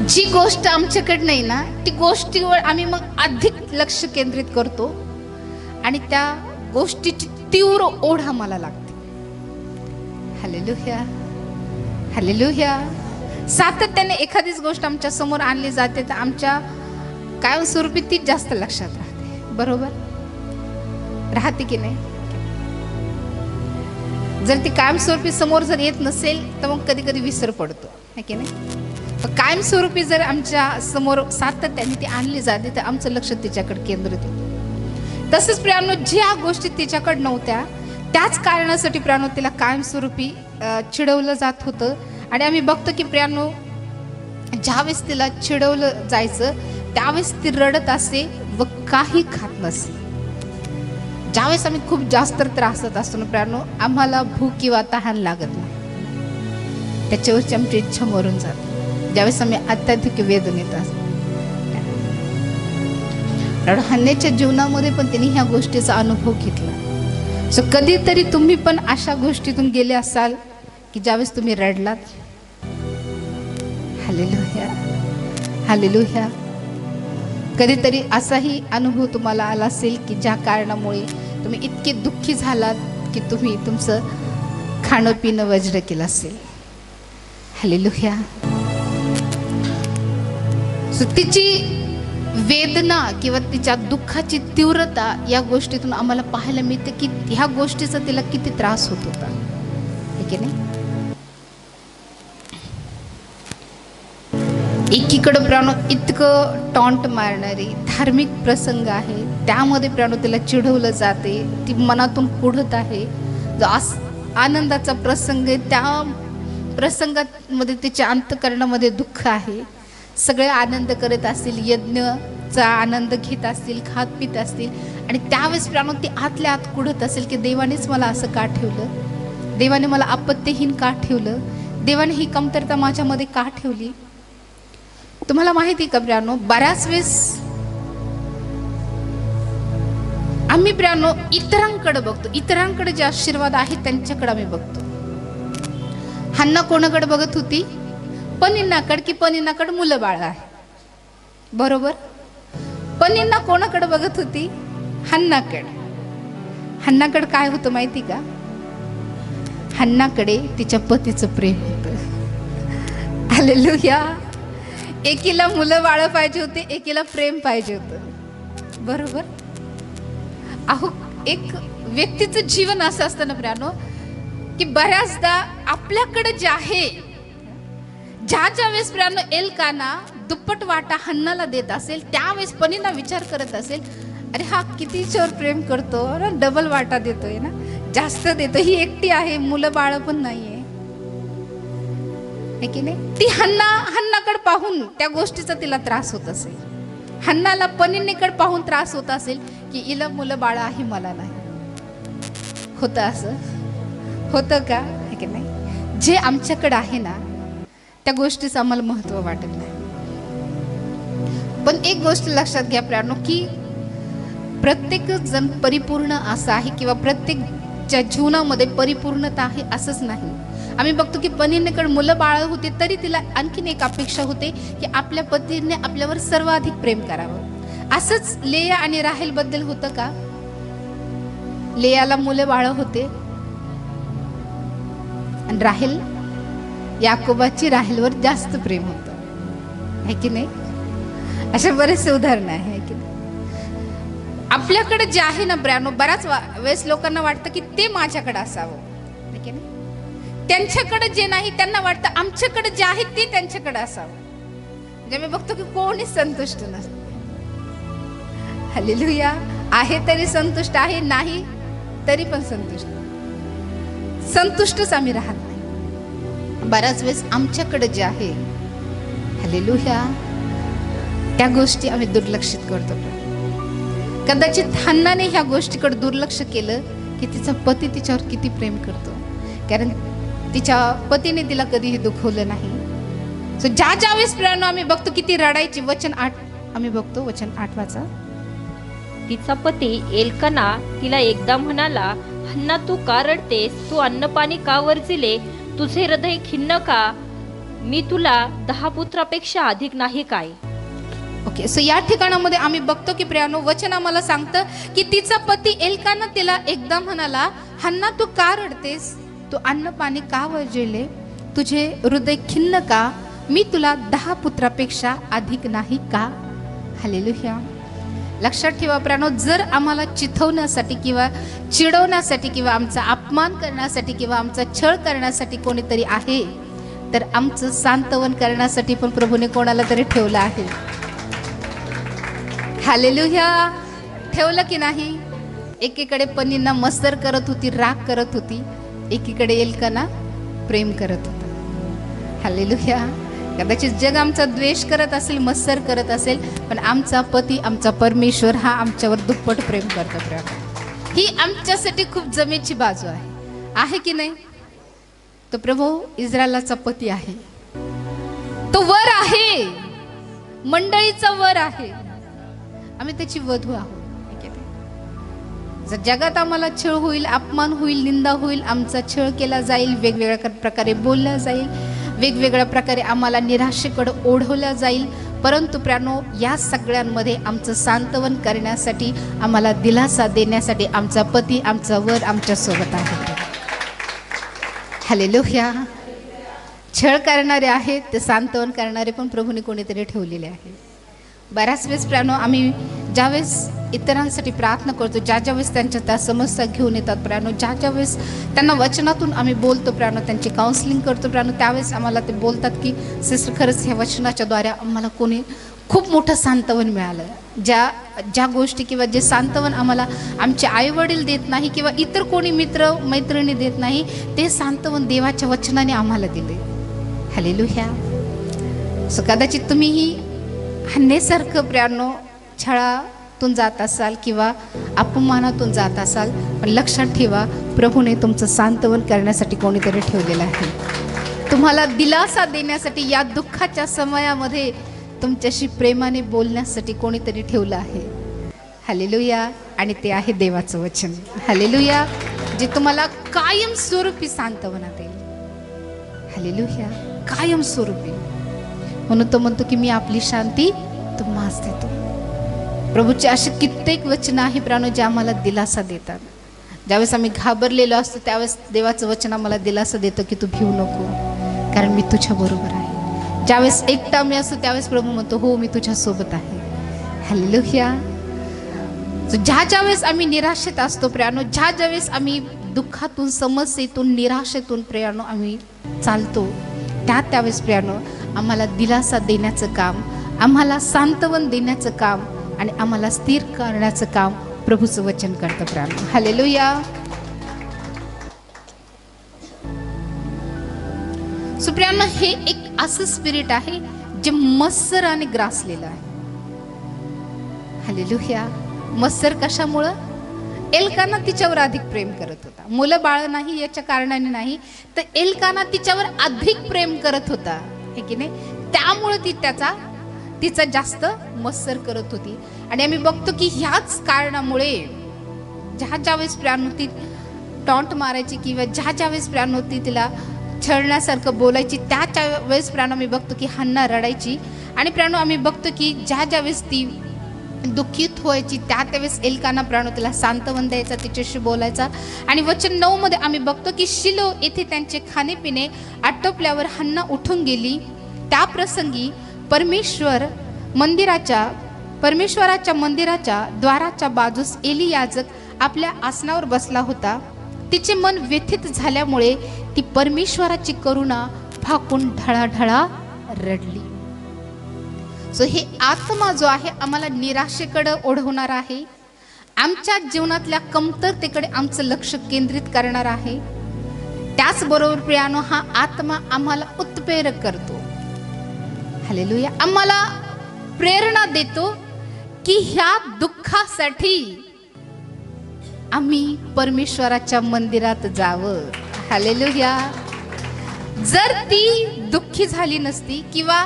जी गोष्ट आमच्याकडे नाही ना, ती गोष्टीवर आम्ही मग अधिक लक्ष केंद्रित करतो आणि त्या गोष्टीची तीव्र ओढ आम्हाला लागते. हालेलुया. हालेलुया. सातत्याने एखादीच गोष्ट आमच्या समोर आणली जाते तर आमच्या कायमस्वरूपी तीच जास्त लक्षात राहते. बरोबर राहते की नाही? जर ती कायमस्वरूपी समोर जर येत नसेल तर मग कधी कधी विसर पडतो, है की नाही? पण कायमस्वरूपी जर आमच्या समोर सातत्याने ती आणली जाते तर आमचं लक्ष तिच्याकडे केंद्रित होतं. तसंच प्रियानो, ज्या गोष्टी तिच्याकडे नव्हत्या त्याच कारणासाठी प्रियानो तिला कायमस्वरूपी चिडवलं जात होतं. आणि आम्ही बघतो की प्रियानो, ज्यावेळेस तिला चिडवलं जायचं त्यावेळेस ती रडत असे व काही खात नसे. ज्यावेळेस आम्ही खूप जास्त त्रासात असतो ना प्रियानो, आम्हाला भूक किंवा तहान लागत नाही, त्याच्यावरची आमची इच्छा मरून जाते. ज्यावेळेस आम्ही अत्याधिक वेदनेत असतो. हन्नेच्या जीवनामध्ये पण त्यांनी ह्या गोष्टीचा अनुभव घेतला. सो कधीतरी तुम्ही पण अशा गोष्टीतून गेले असाल की ज्यावेळेस तुम्ही रडलात. हालेलुया. हालेलुया. कधीतरी असाही अनुभव तुम्हाला आला असेल की ज्या कारणामुळे तुम्ही इतके दुःखी झालात की तुम्ही तुमचं खाणं पिणं वज्र केलं असेल. हालेलुया. सो तिची वेदना किंवा तिच्या दुःखाची तीव्रता या गोष्टीतून आम्हाला पाहायला मिळते की ह्या गोष्टीचा तिला किती त्रास होत होता, है की नाही? एकीकडं प्राणो इतकं टॉन्ट मारणारी धार्मिक प्रसंग आहे, त्यामध्ये प्राणो तिला चिडवलं जाते, ती मनातून कुढत आहे. जो आनंदाचा प्रसंग आहे त्या प्रसंगामध्ये तिच्या अंतःकरणामध्ये दुःख आहे. सगळे आनंद करत असतील, यज्ञचा आनंद घेत असतील, खात पित असतील आणि त्यावेळेस प्राणो ती आतल्या आत कुढत असेल की देवानेच मला असं का ठेवलं. देवाने मला आपत्तीहीन का ठेवलं, देवाने ही कमतरता माझ्यामध्ये का ठेवली. तुम्हाला माहिती का प्रियानो, बऱ्याच वेळेस आम्ही प्रियानो इतरांकडे बघतो, इतरांकडे जे आशीर्वाद आहेत त्यांच्याकडे आम्ही बघतो. हन्ना कोणाकडे बघत होती? पनिन्नाकडे, की पनिन्नाकडे मुलं बाळ आहे, बरोबर. पनिन्ना कोणाकडे बघत होती? हन्नाकडे. हन्नाकडे काय होतं माहिती का? हन्नाकडे तिच्या पतीचं प्रेम होतं. हालेलुया. एकीला मुलं बाळ पाहिजे होते, एकीला प्रेम पाहिजे होतं, बरोबर. अहो, एक व्यक्तीचं जीवन असं असतं ना प्रियानो, की बऱ्याचदा आपल्याकडे जे आहे, ज्या वेळेस प्रियानो एल्काना दुप्पट वाटा हन्नाला देत असेल, त्यावेळेस पनिन्ना विचार करत असेल, अरे हा किती हिच्यावर प्रेम करतो ना, डबल वाटा देतोय ना, जास्त देतो. ही एकटी आहे, मुलं बाळ पण नाहीये, है की नाही. ती हन्नाकडे पाहून त्या गोष्टीचा तिला त्रास होत असेल. हन्नाला पनिन्नेकडे पाहून त्रास होत असेल की हिला मुलं बाळ आहे, मला नाही. होतं असं? होतं का? है की नाही. जे आमच्याकडे आहे ना त्या गोष्टीचं आम्हाला महत्त्व वाटत नाही. पण एक गोष्ट लक्षात घ्या प्रियानो, की प्रत्येक जण परिपूर्ण असं आहे किंवा प्रत्येकच्या जीवनामध्ये परिपूर्णता आहे असंच नाही. आम्ही बघतो की पनिन्नेकडे मुलं बाळ होते तरी तिला आणखीन एक अपेक्षा होते की आपल्या पतीने आपल्यावर सर्वाधिक प्रेम करावं. असंच लेया आणि राहेल बद्दल होतं का? लेयाला मुलं बाळ होते आणि राहेल, याकोबाची राहेलवर जास्त प्रेम होतं, है की नाही. अशा बरेचसे उदाहरण आहे की नाही. आपल्याकडे जे आहे ना ब्रॅनो, बऱ्याच वेळेस लोकांना वाटतं की ते माझ्याकडे असावं, है की नाही. त्यांच्याकडे जे नाही त्यांना वाटतं आमच्याकडे जे आहे ते त्यांच्याकडे असावं. म्हणजे मी बघतो की कोणीच संतुष्ट नसतं. हालेलुया. आहे तरी संतुष्ट आहे, नाही तरी पण संतुष्टच आम्ही राहत नाही. बऱ्याच वेळेस आमच्याकडे जे आहे, हालेलुया, त्या गोष्टी आम्ही दुर्लक्षित करतो. कदाचित हन्नाने ह्या गोष्टीकडे दुर्लक्ष केलं की तिचा पती तिच्यावर किती प्रेम करतो, कारण तिच्या पतीने तिला कधीही दुखवलं नाही. सो ज्या वेळेस प्रियानो आम्ही बघतो की ती रडायची. वचन 8 आम्ही बघतो, वचन 8 वाचा. तिचा पती एल्काना तिला एकदा म्हणाला, हन्ना तू का रडतेस? तू अन्नपाणी का वर्जिले? तुझे हृदय खिन्न का? मी तुला 10 पुत्रापेक्षा अधिक नाही काय? ओके. सो या ठिकाणामध्ये आम्ही बघतो की प्रियानो वचन आम्हाला सांगतं की तिचा पती एल्काना तिला एकदा म्हणाला, हन्ना तू का रडतेस? तू अन्न पाणी का वर्जिले? तुझे हृदय खिन्न का? मी तुला 10 पुत्रापेक्षा अधिक नाही का? हालेलुया. लक्षात ठेवा प्रियानो, जर आम्हाला चिथवण्यासाठी किंवा चिडवण्यासाठी किंवा आमचा अपमान करण्यासाठी किंवा आमचा छळ करण्यासाठी कोणीतरी आहे, तर आमचं सांत्वन करण्यासाठी पण प्रभूने कोणाला तरी ठेवलं आहे. हालेलुया. ठेवलं की नाही? एकीकडे पनिन्ना मत्सर करत होती, राग करत होती, एकीकडे एल्काना प्रेम करत होता. हालेलुया. कदाचित जग आमचा द्वेष करत असेल, मत्सर करत असेल, पण आमचा पती, आमचा परमेश्वर हा आमच्यावर दुप्पट प्रेम करतो. ही आमच्यासाठी खूप जमेची बाजू आहे की नाही. तो प्रभू इस्रायलाचा पती आहे, तो वर आहे, मंडळीचा वर आहे, आम्ही त्याची वधू आहोत. जर जगात आम्हाला छळ होईल, अपमान होईल, निंदा होईल, आमचा छळ केला जाईल, वेगवेगळ्या प्रकारे बोलल्या जाईल, वेगवेगळ्या प्रकारे आम्हाला निराशेकडे ओढवल्या जाईल, परंतु प्रियानो या सगळ्यांमध्ये आमचं सांत्वन करण्यासाठी, आम्हाला दिलासा देण्यासाठी आमचा पती, आमचा वर आमच्या सोबत आहे. हालेलुया. छळ करणारे आहेत, ते सांत्वन करणारे पण प्रभूने कोणीतरी ठेवलेले आहे. बऱ्याच वेळेस प्रियानो आम्ही ज्यावेळेस इतरांसाठी प्रार्थना करतो, ज्या वेळेस त्यांच्या त्या समस्या घेऊन येतात प्रियानो, ज्या वेळेस त्यांना वचनातून आम्ही बोलतो प्रियानो, त्यांची काउन्सिलिंग करतो प्रियानो, त्यावेळेस आम्हाला ते बोलतात की सिस्टर खरंच ह्या वचनाच्या द्वारे आम्हाला कोणी खूप मोठं सांत्वन मिळालं. ज्या गोष्टी किंवा जे सांत्वन आम्हाला आमचे आईवडील देत नाही किंवा इतर कोणी मित्र मैत्रिणी देत नाही, ते सांत्वन देवाच्या वचनाने आम्हाला दिले. हालेलुया. सो कदाचित तुम्हीही हन्नेसारखं प्रियानो छळातून जात असाल किंवा अपमानातून जात असाल, पण लक्षात ठेवा प्रभूने तुमचं सांत्वन करण्यासाठी कोणीतरी ठेवलेलं आहे. तुम्हाला दिलासा देण्यासाठी, या दुःखाच्या समयामध्ये तुमच्याशी प्रेमाने बोलण्यासाठी कोणीतरी ठेवलं आहे. हालेलुया. आणि ते आहे देवाचं वचन. हालेलुया. जे तुम्हाला कायम स्वरूपी सांत्वनात येईल. हालेलुया. कायम स्वरूपी. म्हणून तो म्हणतो की मी आपली शांती तुम्हास देतो. प्रभूचे असे कित्येक वचन आहे प्राणो जे आम्हाला दिलासा देतात. ज्यावेळेस आम्ही घाबरलेलो असतो त्यावेळेस देवाचं वचन आम्हाला दिलासा देतं की तू भिवू नको, कारण मी तुझ्या बरोबर आहे. ज्यावेळेस एकटा मी असतो त्यावेळेस प्रभू म्हणतो हो मी तुझ्या सोबत आहे. हालेलुया. ज्या वेळेस आम्ही निराशेत असतो प्रियानो, ज्या वेळेस आम्ही दुःखातून, समस्येतून, निराशेतून प्रियानो आम्ही चालतो, त्यावेळेस प्रियानो आम्हाला दिलासा देण्याचं काम, आम्हाला सांत्वन देण्याचं काम आणि आम्हाला स्थिर करण्याचं काम प्रभूचं वचन करतं प्रियानो. हालेलुया. सुप्रियानो, हे एक असं स्पिरिट आहे जे मत्सराने ग्रासलेलं आहे. हालेलुया. मत्सर कशामुळं? एल्काना तिच्यावर अधिक प्रेम करत होता. मुलं बाळ नाही याच्या कारणाने नाही, तर एल्काना तिच्यावर अधिक प्रेम करत होता, हे की नाही. त्यामुळे तिचा जास्त मत्सर करत होती. आणि आम्ही बघतो की ह्याच कारणामुळे ज्या वेळेस प्रियानो ती टॉन्ट मारायची किंवा ज्या वेळेस प्रियानो ती तिला छळण्यासारखं बोलायची, त्या वेळेस प्रियानो आम्ही बघतो की हन्ना रडायची. आणि प्रियानो आम्ही बघतो की ज्या वेळेस ती दुःखित व्हायची त्यावेळेस एल्काना प्राणो तिला सांत्वन द्यायचा, तिच्याशी बोलायचा. आणि वचन 9 मध्ये आम्ही बघतो की शिलो येथे त्यांचे खाणेपिणे आटोपल्यावर हन्ना उठून गेली. त्या प्रसंगी परमेश्वराच्या मंदिराच्या द्वाराच्या बाजूस एली याजक आपल्या आसनावर बसला होता. तिचे मन व्यथित झाल्यामुळे ती परमेश्वराची करुणा फाकून ढळाढळा रडली. सो हे आत्मा जो आहे आम्हाला निराशेकडे ओढवणार आहे, आमच्या जीवनातल्या कमतरतेकडे आमचं लक्ष केंद्रित करणार आहे. त्याचबरोबर प्रियानो हा आत्मा आम्हाला उत्प्रेरक करतो. हालेलुया. आम्हाला प्रेरणा देतो की ह्या दुःखासाठी आम्ही परमेश्वराच्या मंदिरात जावं. हालेलुया. जर ती दुःखी झाली नसती किंवा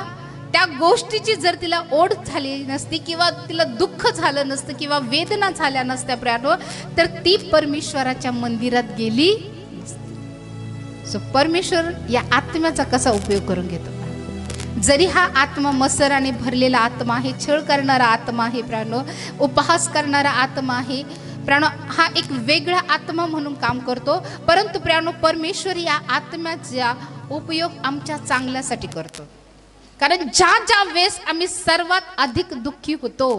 त्या गोष्टीची जर तिला ओढ झाली नसती किंवा तिला दुःख झालं नसतं किंवा वेदना झाल्या नसत्या प्रियानो, तर ती परमेश्वराच्या मंदिरात गेली नसती. सो परमेश्वर या आत्म्याचा कसा उपयोग करून घेतो. जरी हा आत्मा मत्सराने भरलेला आत्मा आहे, छळ करणारा आत्मा आहे प्रियानो, उपहास करणारा आत्मा आहे प्रियानो, हा एक वेगळा आत्मा म्हणून काम करतो. परंतु प्रियानो परमेश्वर या आत्म्याचा उपयोग आमच्या चांगल्यासाठी करतो. कारण ज्या वेळेस आम्ही सर्वात अधिक दुःखी होतो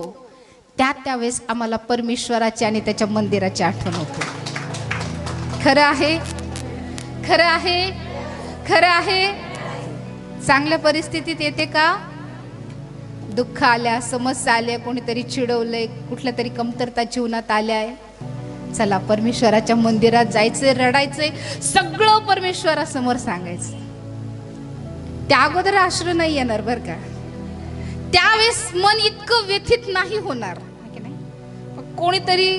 त्यावेळेस आम्हाला परमेश्वराची आणि त्याच्या मंदिराची आठवण होते. खरं आहे, खरं आहे, खरं आहे. चांगल्या परिस्थितीत येते का? दुःख आल्या, समस्या आल्या, कोणीतरी चिडवलंय, कुठल्या तरी कमतरता जीवनात आल्याय, चला परमेश्वराच्या मंदिरात जायचंय, रडायचंय, सगळं परमेश्वरासमोर सांगायचं. त्या अगोदर अश्रू नाही येणार बरं का. त्यावेळेस मन इतकं व्यथित नाही होणार की नाही. कोणीतरी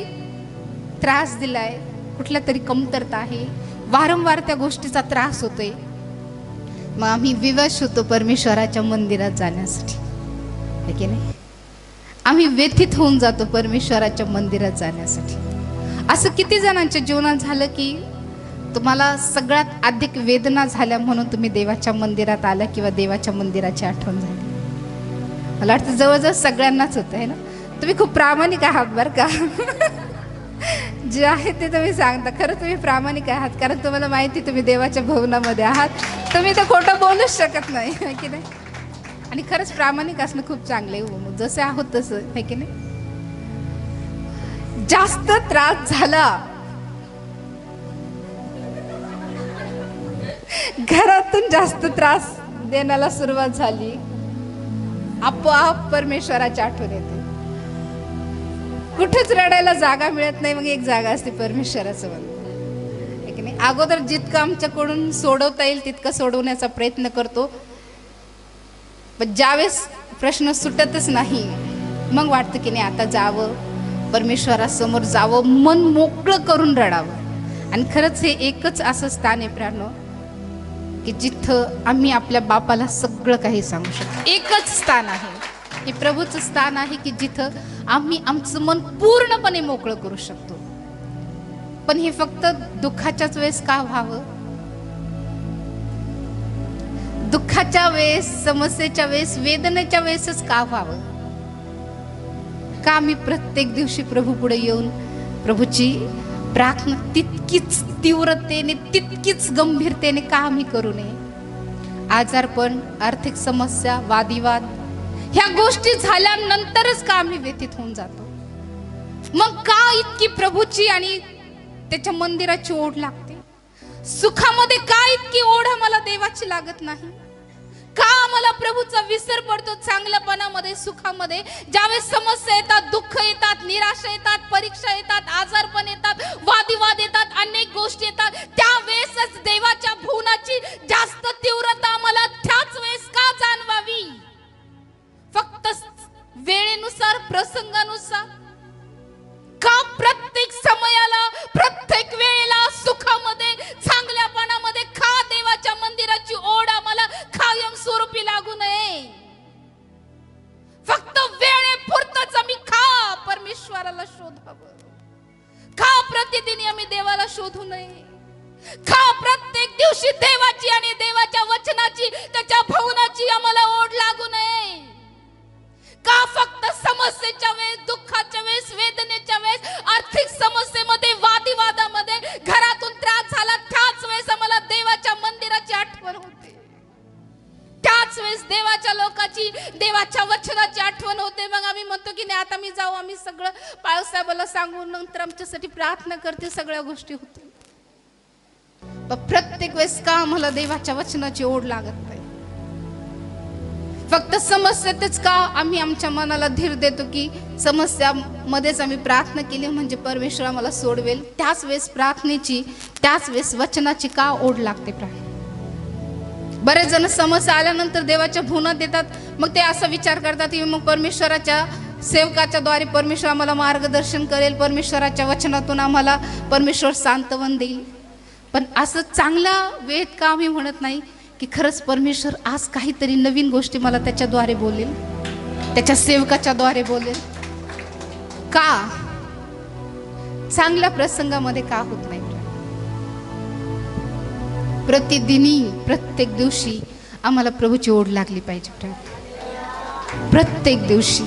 त्रास दिलाय, कुठल्या तरी कमतरता आहे, वारंवार त्या गोष्टीचा त्रास होतोय, मग आम्ही विवश होतो परमेश्वराच्या मंदिरात जाण्यासाठी, है की नाही. आम्ही व्यथित होऊन जातो परमेश्वराच्या मंदिरात जाण्यासाठी. असं किती जणांच्या जीवनात झालं की तुम्हाला सगळ्यात अधिक वेदना झाल्या म्हणून तुम्ही देवाच्या मंदिरात आला किंवा देवाच्या मंदिराची आठवण झाली. मला वाटतं जवळजवळ सगळ्यांनाच होतं आहे ना. तुम्ही खूप प्रामाणिक आहात बरं का. जे आहे ते तुम्ही सांगता. खरं तुम्ही प्रामाणिक आहात, कारण तुम्हाला माहिती तुम्ही देवाच्या भवनामध्ये आहात, तुम्ही तर खोटं बोलूच शकत नाही, है की नाही. आणि खरंच प्रामाणिक असणं खूप चांगलं आहे. जसे आहोत तसं, है की नाही. जास्त त्रास झाला, घरातून जास्त त्रास देण्याला सुरुवात झाली, आपोआप परमेश्वराची आठवण येते. कुठेच रडायला जागा मिळत नाही, मग एक जागा असते परमेश्वराचं मंदिर, है की नाही. अगोदर जितकं आमच्याकडून सोडवता येईल तितकं सोडवण्याचा प्रयत्न करतो, पण ज्यावेळेस प्रश्न सुटतच नाही मग वाटतं की नाही आता जावं, परमेश्वरासमोर जावं, मन मोकळं करून रडावं. आणि खरंच हे एकच असं स्थान आहे प्राणो की जिथं आम्ही आपल्या बापाला सगळं काही सांगू शकतो. एकच स्थान आहे, हे प्रभूचं स्थान आहे की जिथं आम्ही आमचं मन पूर्णपणे मोकळं करू शकतो. पण हे फक्त दुःखाच्याच वेळेस का व्हावं? दुःखाच्या वेळेस, समस्येच्या वेळेस, वेदनेच्या वेळेसच का व्हावं? का आम्ही प्रत्येक दिवशी प्रभू पुढे येऊन प्रभूची प्रार्थना तितकीच तीव्रतेने, तितकीच गंभीरतेने का आम्ही करू नये? आजारपण, आर्थिक समस्या, वादिवाद ह्या गोष्टी झाल्यानंतरच का आम्ही व्यथित होऊन जातो? मग का इतकी प्रभूची आणि त्याच्या मंदिराची ओढ लागते? सुखामध्ये का इतकी ओढ आम्हाला देवाची लागत नाही? का आम्हाला प्रभूचा विसर पडतो चांगल्यापणामध्ये, सुखामध्ये? ज्यावेळेस समस्या येतात, दुःख येतात, निराशा येतात, परीक्षा येतात, आजारपण येतात, वादिवाद येतात, अनेक गोष्टी येतात, त्यावेळेसच देवाच्या भुवनाची जास्त तीव्रता आम्हाला त्याच वेळेस का जाणवावी? फक्त वेळेनुसार, प्रसंगानुसार का प्रत्येक समयाला, प्रत्येक वेळेला, सुखामध्ये, चांगल्यापणामध्ये का देवाच्या मंदिराची ओढ आम्हाला कायम स्वरूपी लागू नये? फक्त वेळेपुरतच आम्ही का परमेश्वराला शोधावं? का प्रतिदिनी आम्ही देवाला शोधू नये? का प्रत्येक दिवशी देवाची आणि देवाच्या वचनाची, त्याच्या भवनाची आम्हाला ओढ लागू नये? का फक्त समस्येच्या वेळेस, दुःखाच्या वेळेस, वेदनेच्या वेळेस, आर्थिक समस्येमध्ये, वादिवादामध्ये, घरातून त्रास झाला त्याच वेळेस आम्हाला देवाच्या मंदिराची आठवण होते? त्याच वेळेस देवाच्या लोकाची, देवाच्या वचनाची आठवण होते. मग आम्ही म्हणतो की नाही, आता मी जाऊ, आम्ही सगळं बाळासाहेबाला सांगून नंतर आमच्यासाठी प्रार्थना करते, सगळ्या गोष्टी होतील. पण प्रत्येक वेळेस का आम्हाला देवाच्या वचनाची ओढ लागत नाही? फक्त समस्येतच का आम्ही आमच्या मनाला धीर देतो की समस्यामध्येच आम्ही प्रार्थना केली म्हणजे परमेश्वर आम्हाला सोडवेल? त्याच वेळेस प्रार्थनेची, त्याच वेळेस वचनाची का ओढ लागते? बरेच जण समस्या आल्यानंतर देवाच्या भुवनात येतात, मग ते असा विचार करतात की मग परमेश्वराच्या सेवकाच्या द्वारे परमेश्वर आम्हाला मार्गदर्शन करेल, परमेश्वराच्या वचनातून आम्हाला परमेश्वर सांत्वन देईल. पण असं चांगला वेळेत का आम्ही म्हणत नाही की खरंच परमेश्वर आज काहीतरी नवीन गोष्टी मला त्याच्याद्वारे बोलेल, त्याच्या सेवकाच्या द्वारे बोलेल? का चांगल्या प्रसंगामध्ये का होत नाही? प्रतिदिनी, प्रत्येक दिवशी आम्हाला प्रभूची ओढ लागली पाहिजे. प्रत्येक दिवशी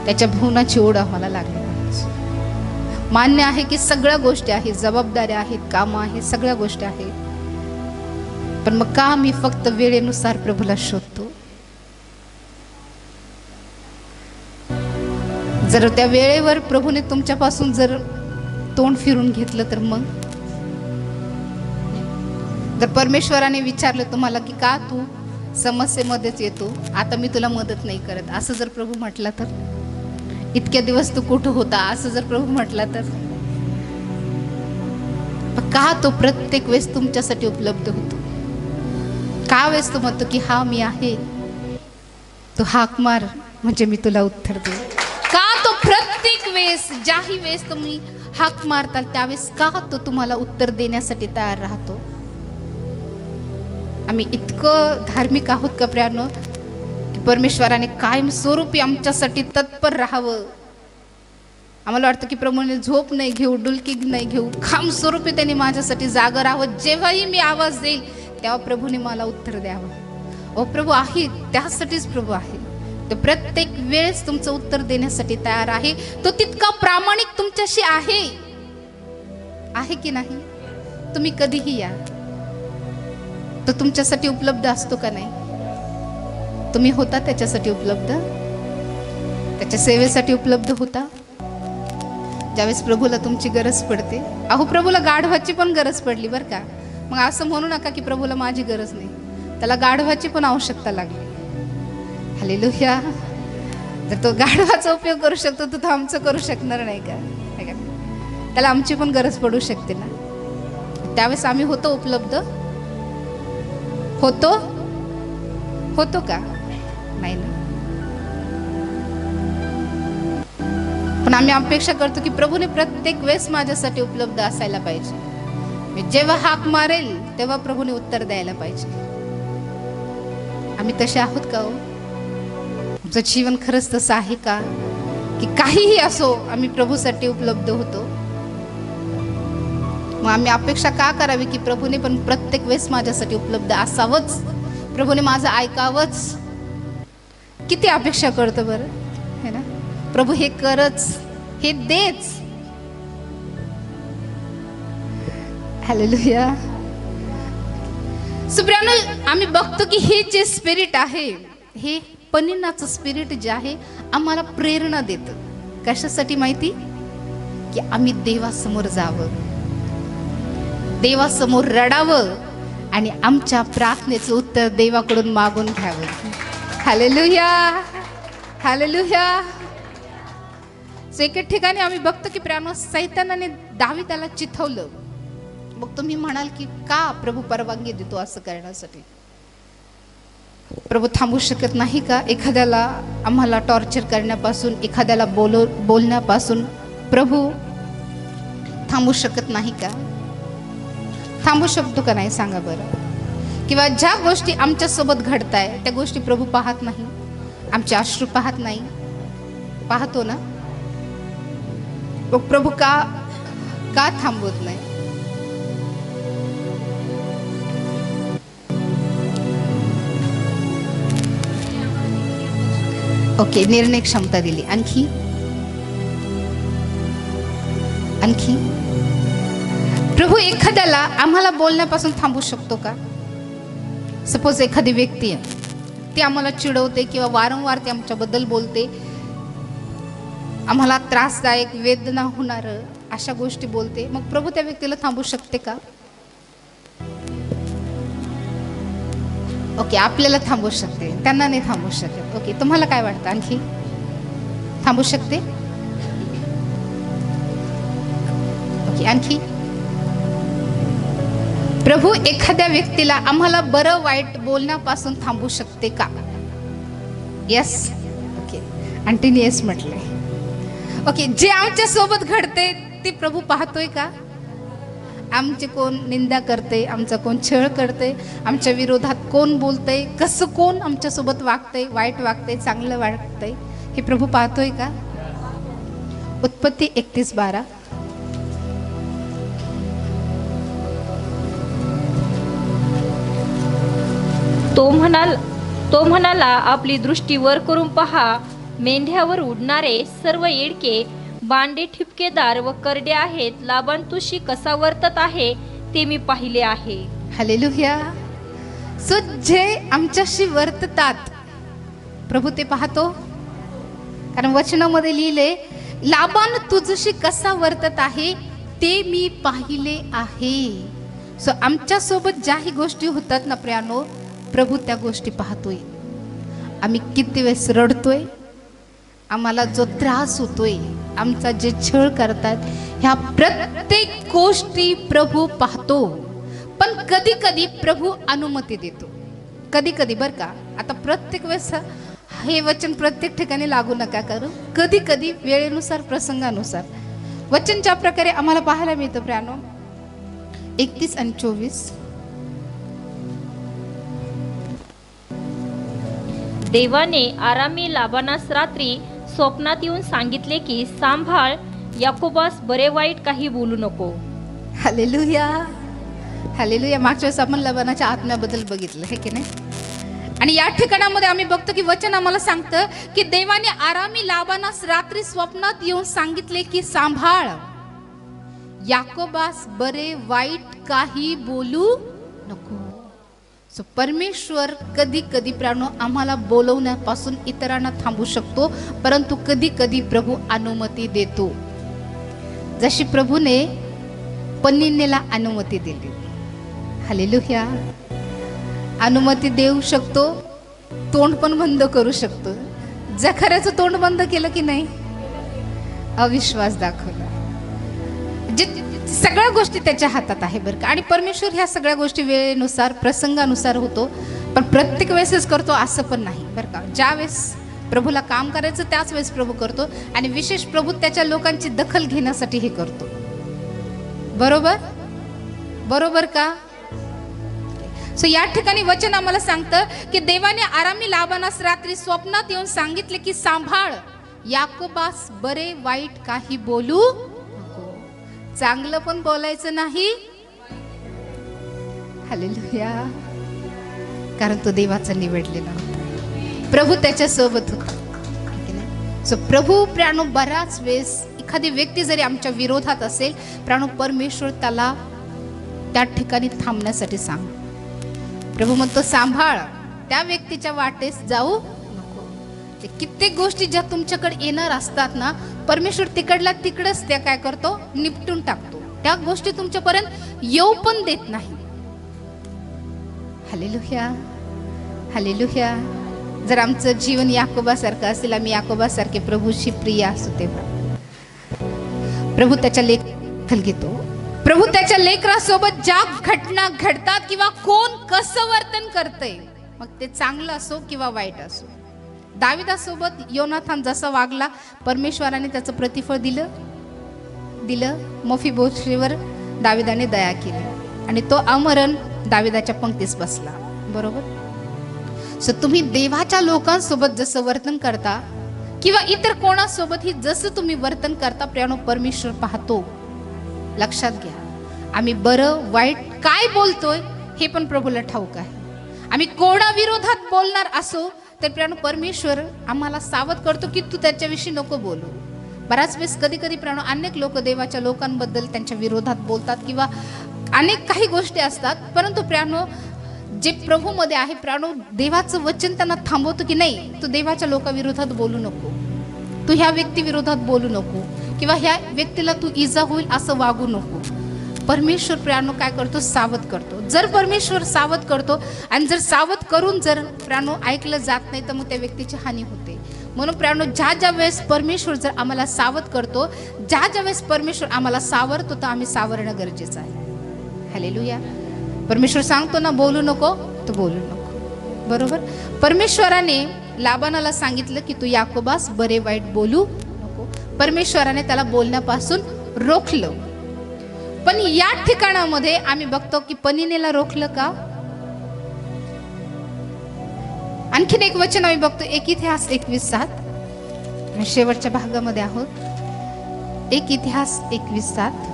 त्याच्या भुवनाची ओढ आम्हाला लागली पाहिजे. मान्य आहे की सगळ्या गोष्टी आहेत, जबाबदाऱ्या आहेत, कामं आहेत, सगळ्या गोष्टी आहेत, पण मग का आम्ही फक्त वेळेनुसार प्रभूला शोधतो? जर त्या वेळेवर प्रभूने तुमच्यापासून जर तोंड फिरून घेतलं तर मग जर परमेश्वराने विचारलं तुम्हाला की का तू समस्येमध्येच येतो, आता मी तुला मदत नाही करत, असं जर प्रभू म्हटला तर? इतक्या दिवस तू कुठं होता, असं जर प्रभू म्हटला तर? का तो प्रत्येक वेळेस तुमच्यासाठी उपलब्ध होतो? का वेळेस तो म्हणतो की हा मी आहे, तो हाक मार म्हणजे मी तुला उत्तर देईन? का तो प्रत्येक वेळेस, ज्याही वेळेस तुम्ही हाक मारताल त्यावेळेस का तो तुम्हाला उत्तर देण्यासाठी तयार राहतो? आम्ही इतकं धार्मिक आहोत का प्रियानो की परमेश्वराने कायमस्वरूपी आमच्यासाठी तत्पर राहावं? आम्हाला वाटतं की प्रभूने झोप नाही घेऊ, डुलकी नाही घेऊ, कायमस्वरूपी त्यांनी माझ्यासाठी जागं राहावं. जेव्हाही मी आवाज देईल तेव्हा प्रभूने मला उत्तर द्यावं. ओ प्रभू आहे, त्यासाठीच प्रभू आहे. तो प्रत्येक वेळेस तुमचं उत्तर देण्यासाठी तयार आहे. तो तितका प्रामाणिक तुमच्याशी आहे की नाही? तुम्ही कधीही या, तो तुमच्यासाठी उपलब्ध असतो का नाही? तुम्ही होता त्याच्यासाठी उपलब्ध, त्याच्या सेवेसाठी उपलब्ध होता. ज्यावेळेस प्रभूला तुमची गरज पडते, अहो प्रभूला गाढवाची पण गरज पडली बरं का. मग असं म्हणू नका की प्रभूला माझी गरज नाही, त्याला गाढवाची पण आवश्यकता लागली. हालेलुया. जर तो गाढवाचा उपयोग करू शकतो तर तो आमचं करू शकणार नाही का? त्याला आमची पण गरज पडू शकते ना. त्यावेळेस आम्ही होतो उपलब्ध, होतो का? नाही ना. पण आम्ही अपेक्षा करतो की प्रभूने प्रत्येक वेळेस माझ्यासाठी उपलब्ध असायला पाहिजे. मी जेव्हा हाक मारेल तेव्हा प्रभूने उत्तर द्यायला पाहिजे. आम्ही तसे आहोत का हो? आमचं जीवन खरंच तसं आहे का की काहीही असो आम्ही प्रभूसाठी उपलब्ध होतो? मग आम्ही अपेक्षा का करावी की प्रभूने पण प्रत्येक वेळेस माझ्यासाठी उपलब्ध असावंच, प्रभूने माझं ऐकावंच? किती अपेक्षा करतो बरं, है ना? प्रभू हे करच, हे देच. हालेलुया. सुप्रियानो, आम्ही बघतो की हे जे स्पिरिट आहे, हे पनिन्नाचं स्पिरिट जे आहे आम्हाला प्रेरणा देतं. कशासाठी माहिती? की आम्ही देवासमोर जावं, देवासमोर रडावं आणि आमच्या प्रार्थनेचं उत्तर देवाकडून मागून घ्यावं. Hallelujah, hallelujah. एके ठिकाणी आम्ही बघतो की प्रियानो, सैतानाने दाविदाला चिथवलं. मग तुम्ही म्हणाल की का प्रभू परवानगी देतो असं करण्यासाठी? प्रभू थांबू शकत नाही का? एखाद्याला आम्हाला टॉर्चर करण्यापासून, एखाद्याला बोलण्यापासून प्रभू थांबू शकत नाही का? थांबू शकतो का नाही सांगा बरं? किंवा ज्या गोष्टी आमच्यासोबत घडताय त्या गोष्टी प्रभू पाहत नाही? आमचे अश्रू पाहत नाही? पाहतो ना? मग प्रभू का थांबवत नाही? ओके, निर्णय क्षमता दिली. आणखी आणखी प्रभू एखाद्याला आम्हाला बोलण्यापासून थांबू शकतो का? सपोज एखादी व्यक्ती आहे, ती आम्हाला चिडवते किंवा वारंवार ती आमच्याबद्दल बोलते, आम्हाला त्रासदायक, वेदना होणार अशा गोष्टी बोलते. मग प्रभू त्या व्यक्तीला थांबू शकते का? ओके, आपल्याला थांबू शकते, त्यांना नाही थांबू शकत. ओके, तुम्हाला काय वाटतं? आणखी थांबू शकते? ओके, आणखी प्रभू एखाद्या व्यक्तीला आम्हाला बरं वाईट बोलण्यापासून थांबू शकते का? यस. ओके, आंटीने येस म्हटलंय. ओके, जे आमच्या सोबत घडते ते प्रभू पाहतोय का? आमचे कोण निंदा करते, आमचा कोण छळ करते, आमच्या विरोधात कोण बोलतंय, कसं कोण आमच्यासोबत वागतंय, वाईट वागतंय, चांगलं वागतंय, हे प्रभू पाहतोय का? उत्पत्ती 31:12. तो म्हणाला, आपली दृष्टी वर करून पहा, मेंढ्यावर उडणारे सर्व येडके, बांडे ठिपकेदार व करडे आहेत. लाबान तुझी कसा वर्तत आहे ते मी पाहिले आहे. हालेलुया. सो जे आमच्याशी वर्ततात प्रभू ते पाहतो. कारण वचनामध्ये लिहिले, लाबान तुझशी कसा वर्तत आहे ते मी पाहिले आहे. सो आमच्या सोबत ज्याही गोष्टी होतात ना प्रियानो, प्रभू त्या गोष्टी पाहतोय. आम्ही किती वेळेस रडतोय, आम्हाला जो त्रास होतोय, आमचा जे छळ करतात, ह्या प्रत्येक गोष्टी प्रभू पाहतो. पण कधी कधी प्रभू अनुमती देतो. कधी कधी बरं का. आता प्रत्येक वेळेस हे वचन प्रत्येक ठिकाणी लागू नका करू. कधी कधी वेळेनुसार, प्रसंगानुसार वचन ज्या प्रकारे आम्हाला पाहायला मिळतं प्रियानो, 31 आणि 24. देवाने आरामी लाबानास रात्री स्वप्नात येऊन सांगितले की, सांभाळ, याकोबास बरे वाईट काही बोलू नको. Hallelujah, hallelujah. मागच्या वेळेस आपण लाबानाच्या आत्म्याबद्दल बघितलं हे की नाही? आणि या ठिकाणामध्ये आम्ही बघतो की वचन आम्हाला सांगतं की देवाने आरामी लाबानास रात्री स्वप्नात येऊन सांगितले की, सांभाळ, याकोबास बरे वाईट काही बोलू नको. सो परमेश्वर कधी कधी प्राणो आम्हाला बोलवण्यापासून इतरांना थांबू शकतो, परंतु कधी कधी प्रभू अनुमती देतो. जशी प्रभूने पनिन्नेला अनुमती दिली. हालेलुया. अनुमती देऊ शकतो, तोंड पण बंद करू शकतो. जखऱ्याचं तोंड बंद केलं की नाही? अविश्वास दाखवला. सगळ्या गोष्टी त्याच्या हातात आहे बरं का. आणि परमेश्वर ह्या सगळ्या गोष्टी वेळेनुसार, प्रसंगानुसार होतो. पण प्रत्येक वेळेसच करतो असं पण नाही बरं का. ज्या वेळेस प्रभूला काम करायचं त्याच वेळेस प्रभू करतो, आणि विशेष प्रभू त्याच्या लोकांची दखल घेण्यासाठी हे करतो. बरोबर बरोबर का? सो या ठिकाणी वचन आम्हाला सांगतं की देवाने आरामी लाबानास रात्री स्वप्नात येऊन सांगितले की सांभाळ, याकोबास बरे वाईट काही बोलू नको. चांगलं पण बोलायचं नाही. हालेलुया. कारण तो देवाचा निवडलेला होता, प्रभू त्याच्या सोबत होता. सो प्रभू प्राणो बराच वेळेस एखादी व्यक्ती जरी आमच्या विरोधात असेल, प्राणो परमेश्वर त्याला त्या ठिकाणी थांबण्यासाठी सांग. प्रभू म्हणतो सांभाळ, त्या व्यक्तीच्या वाटेस जाऊ नको. ते कित्येक गोष्टी ज्या तुमच्याकडे येणार असतात ना, परमेश्वर तिकडला तिकडच त्या काय करतो, निपटून टाकतो. त्या गोष्टी तुमच्यापर्यंत येऊ पण देत नाही. Hallelujah hallelujah. जर आमचं जीवन याकोबासारखं असेल, आम्ही याकोबासारखे प्रभूशी प्रिय असू, तेव्हा प्रभू त्याच्या लेखल घेतो. प्रभू त्याच्या लेकरासोबत ज्या घटना घडतात किंवा कोण कसं वर्तन करतंय, मग ते चांगलं असो किंवा वाईट असो. दाविदासोबत योनाथान जसा वागला, परमेश्वराने त्याचं प्रतिफळ दिलं. मफीबोशेवर दाविदाने दया केली आणि तो अमरण दाविदाच्या पंक्तीस बसला. बरोबर. सो तुम्ही देवाच्या लोकांसोबत जसं वर्तन करता किंवा इतर कोणासोबतही जसं तुम्ही वर्तन करता, प्रियानो, परमेश्वर पाहतो. लक्षात घ्या, आम्ही बरं वाईट काय बोलतोय हे पण प्रभूला ठाऊक आहे. आम्ही कोणा विरोधात बोलणार असो तर प्रियानो, परमेश्वर आम्हाला सावध करतो की तू त्याच्याविषयी नको बोलू. बराच वेळेस कधी प्रियानो, अनेक लोक देवाच्या लोकांबद्दल त्यांच्या विरोधात बोलतात किंवा अनेक काही गोष्टी असतात, परंतु प्रियानो, जे प्रभूमध्ये आहे प्रियानो, देवाचं वचन त्यांना थांबवतो की नाही, तू देवाच्या लोकांविरोधात बोलू नको, तू ह्या व्यक्ती विरोधात बोलू नको किंवा ह्या व्यक्तीला तू इजा होईल असं वागू नको. परमेश्वर प्रियानो काय करतो, सावध करतो. जर परमेश्वर सावध करतो आणि जर सावध करून जर प्रियानो ऐकलं जात नाही तर मग त्या व्यक्तीची हानी होते. म्हणून प्रियानो, ज्या वेळेस परमेश्वर जर आम्हाला सावध करतो, ज्या वेळेस परमेश्वर आम्हाला सावरतो, तर आम्ही सावरणं गरजेचं आहे. हालेलुया. परमेश्वर सांगतो ना बोलू नको, तर बोलू नको. बरोबर. परमेश्वराने लाबानाला सांगितलं की तू याकोबास बरे वाईट बोलू नको. परमेश्वराने त्याला बोलण्यापासून रोखलं. पण या ठिकाणामध्ये आम्ही बघतो की पनिनेला रोखलं का? आणखीन एक वचन आम्ही बघतो, 1 इतिहास 21:7. शेवटच्या भागामध्ये आहोत. 1 इतिहास 21:7.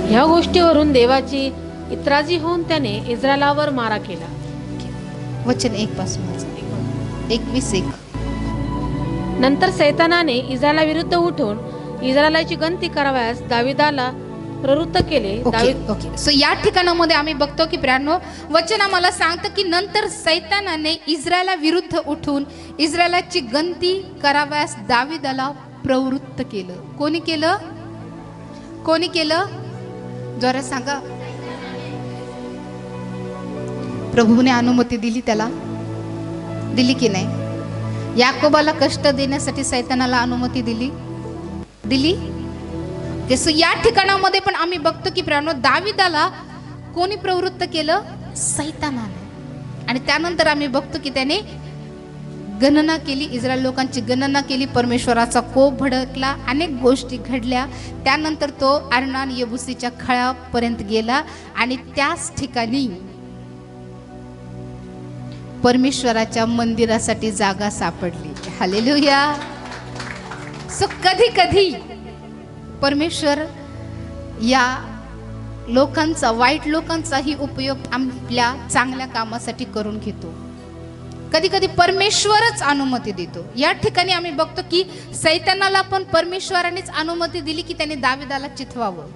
ह्या गोष्टीवरून देवाची इत्राजी होऊन त्याने इस्रायलावर मारा केला. वचन 1 पासून 21:1. नंतर सैतानाने इस्रायलाविरुद्ध उठून इस्रायलाची गंती करावयास दाविदाला प्रवृत्त केले. ओके. सो या ठिकाणामध्ये आम्ही बघतो की प्रियानो, वचन आम्हाला सांगतं की नंतर सैतानाने इस्रायला विरुद्ध उठून इस्रायलाची गंती करावयास दाविदाला प्रवृत्त केलं. कोणी केलं? जरा सांगा. प्रभूने अनुमती दिली, त्याला दिली की नाही? याकोबाला कष्ट देण्यासाठी सैतानाला अनुमती दिली. या ठिकाणामध्ये पण आम्ही बघतो की प्रियानो, दाविदाला कोणी प्रवृत्त केलं? सैतानाने. आणि त्यानंतर आम्ही बघतो की त्याने गणना केली, इस्रायल लोकांची गणना केली, परमेश्वराचा कोप भडकला, अनेक गोष्टी घडल्या. त्यानंतर तो अर्नान यबुसीच्या खळापर्यंत गेला आणि त्याच ठिकाणी परमेश्वराच्या मंदिरासाठी जागा सापडली. हालेलुया. सो कधी परमेश्वर या लोकांचा, वाईट लोकांचाही उपयोग आपल्या चांगल्या कामासाठी करून घेतो. कधी परमेश्वरच अनुमती देतो. या ठिकाणी आम्ही बघतो की सैतानाला पण परमेश्वरानेच अनुमती दिली की त्याने दाविदाला चिथवावं.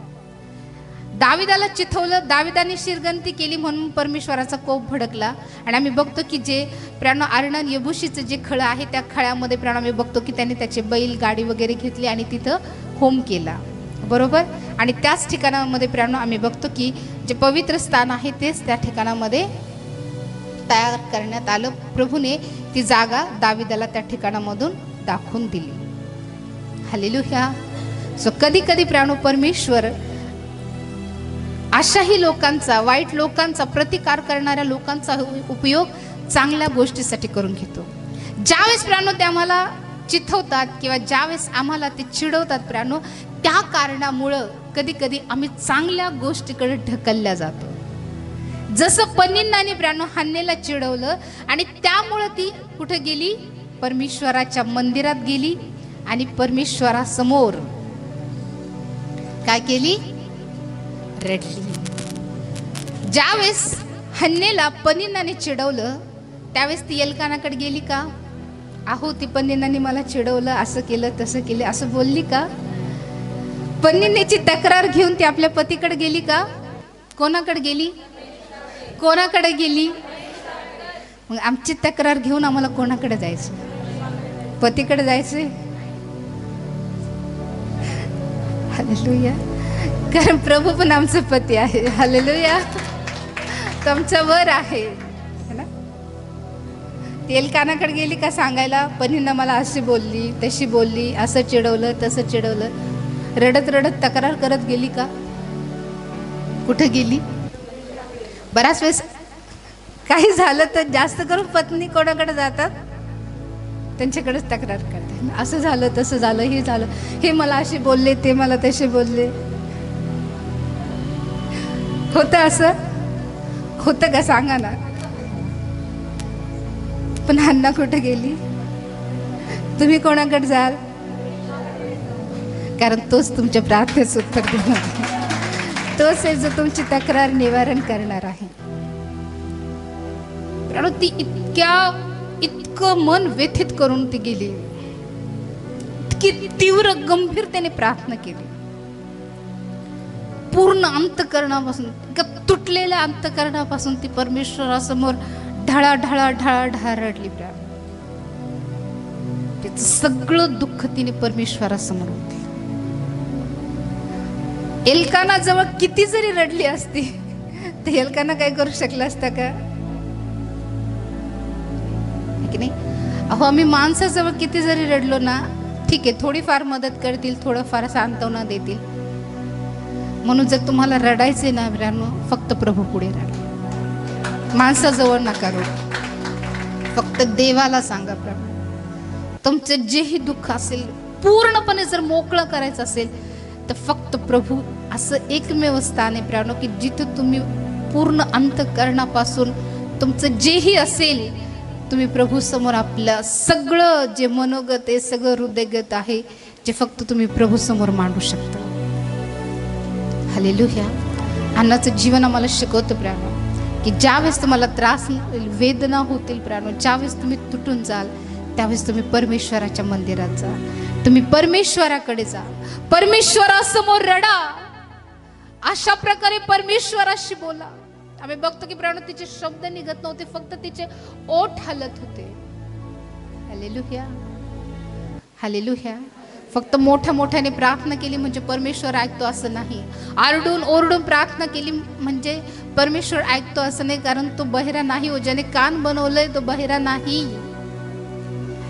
दाविदाला चिथवलं, दाविदाने शिरगंती केली म्हणून परमेश्वराचा कोप भडकला. आणि आम्ही बघतो की जे प्रियानो अर्नान यबुसीचं जे खळं आहे, त्या खळ्यामध्ये प्रियानो आम्ही बघतो की त्याने त्याचे बैल गाडी वगैरे घेतली आणि तिथं होम केला. बरोबर. आणि त्याच ठिकाणामध्ये प्रियानो आम्ही बघतो की जे पवित्र स्थान आहे तेच त्या ठिकाणामध्ये तयार करण्यात आलं. प्रभूने ती जागा दाविदाला त्या ठिकाणामधून दाखवून दिली. हालेलुया. सो कधी प्रियानो, परमेश्वर अशाही लोकांचा, वाईट लोकांचा, प्रतिकार करणाऱ्या लोकांचा उपयोग चांगल्या गोष्टीसाठी करून घेतो. ज्यावेळेस प्राणो ते आम्हाला चिथवतात किंवा ज्यावेळेस आम्हाला ते चिडवतात प्राणो, त्या कारणामुळं कधी कधी आम्ही चांगल्या गोष्टीकडे ढकलल्या जातो. जसं पनिन्नाने प्राणो हन्नेला चिडवलं आणि त्यामुळं ती कुठे गेली? परमेश्वराच्या मंदिरात गेली आणि परमेश्वरासमोर काय केली? रडली. ज्यावेळेस हन्नेला पनिन्नाने चिडवलं त्यावेळेस ती एल्कानाकडे गेली का? अहो ती पनिन्नाने मला चिडवलं, असं केलं तसं केलं, असं बोलली का? पनिन्नेची तक्रार घेऊन ती आपल्या पतीकडे गेली का? कोणाकडे गेली? कोणाकडे गेली? मग आमची तक्रार घेऊन आम्हाला कोणाकडे जायचं? पतीकडे जायचंय. हालेलुया. कारण प्रभू पण आमचा पती आहे. हालेलुया. तो आमचा वर आहे ना. एल्कानाकडे गेली का सांगायला, पनिन्ना मला अशी बोलली, तशी बोलली, असं चिडवलं, तसं चिडवलं. रडत रडत तक्रार करत गेली का? कुठं गेली? बराच वेळेस काही झालं तर जास्त करून पत्नी कोणाकडे जातात? त्यांच्याकडेच तक्रार करते. असं झालं, तसं झालं, हे झालं, हे मला असे बोलले, ते मला तसे बोलले. होतं असं? होतं का सांगा ना. पण हन्ना कुठे गेली? तुम्ही कोणाकडे जाल? कारण तोच तुमच्या प्रार्थनेचं उत्तर देणार आहे. तोच आहे जो तुमची तक्रार निवारण करणार आहे. कारण ती इतकं मन व्यथित करून ती गेली, इतकी तीव्र गंभीरतेने प्रार्थना केली. पूर्ण अंतकरणापासून, तुटलेल्या अंतकरणापासून ती परमेश्वरासमोर ढळा ढळा ढळा ढळा रडली. तिचं सगळं दुःख तिने परमेश्वरासमोर होते. एल्काना जवळ किती जरी रडली असती तर एल्काना काय करू शकला असता का? की नाही? अहो आम्ही माणसाजवळ किती जरी रडलो ना, ठीक आहे, थोडीफार मदत करतील, थोडंफार सांत्वना देतील. म्हणून जर तुम्हाला रडायचे ना मित्रांनो, फक्त प्रभू पुढे रडा. माणसाजवळ नका रडू. फक्त देवाला सांगा, प्रभू तुमचं जेही दुःख असेल पूर्णपणे जर मोकळं करायचं असेल तर फक्त प्रभू असं एकमेव स्थान आहे प्राणो की जिथं तुम्ही पूर्ण अंतकरणापासून तुमचं जेही असेल तुम्ही प्रभू समोर आपलं सगळं जे मनोगत आहे, सगळं हृदयगत आहे, जे फक्त तुम्ही प्रभू समोर मांडू शकता. हालेलुया. अन्नाचं जीवन आम्हाला शिकवतं प्राणो की ज्यावेळेस तुम्हाला त्रास, वेदना होतील प्राणो, ज्यावेळेस तुम्ही तुटून जाल त्यावेळेस तुम्ही परमेश्वराच्या मंदिरात जा. तुम्ही परमेश्वराकडे जा, परमेश्वरासमोर रडा. अशा प्रकारे परमेश्वराशी बोला. आम्ही बघतो की प्राणो तिचे शब्द निघत नव्हते, फक्त तिचे ओठ हलत होते. हालेलुया. हालेलुया. फक्त मोठ्या मोठ्याने प्रार्थना केली म्हणजे परमेश्वर ऐकतो असं नाही. आरडून ओरडून प्रार्थना केली म्हणजे परमेश्वर ऐकतो असं नाही. कारण तो बहिरा नाही हो. ज्याने कान बनवलंय तो बहिरा नाही.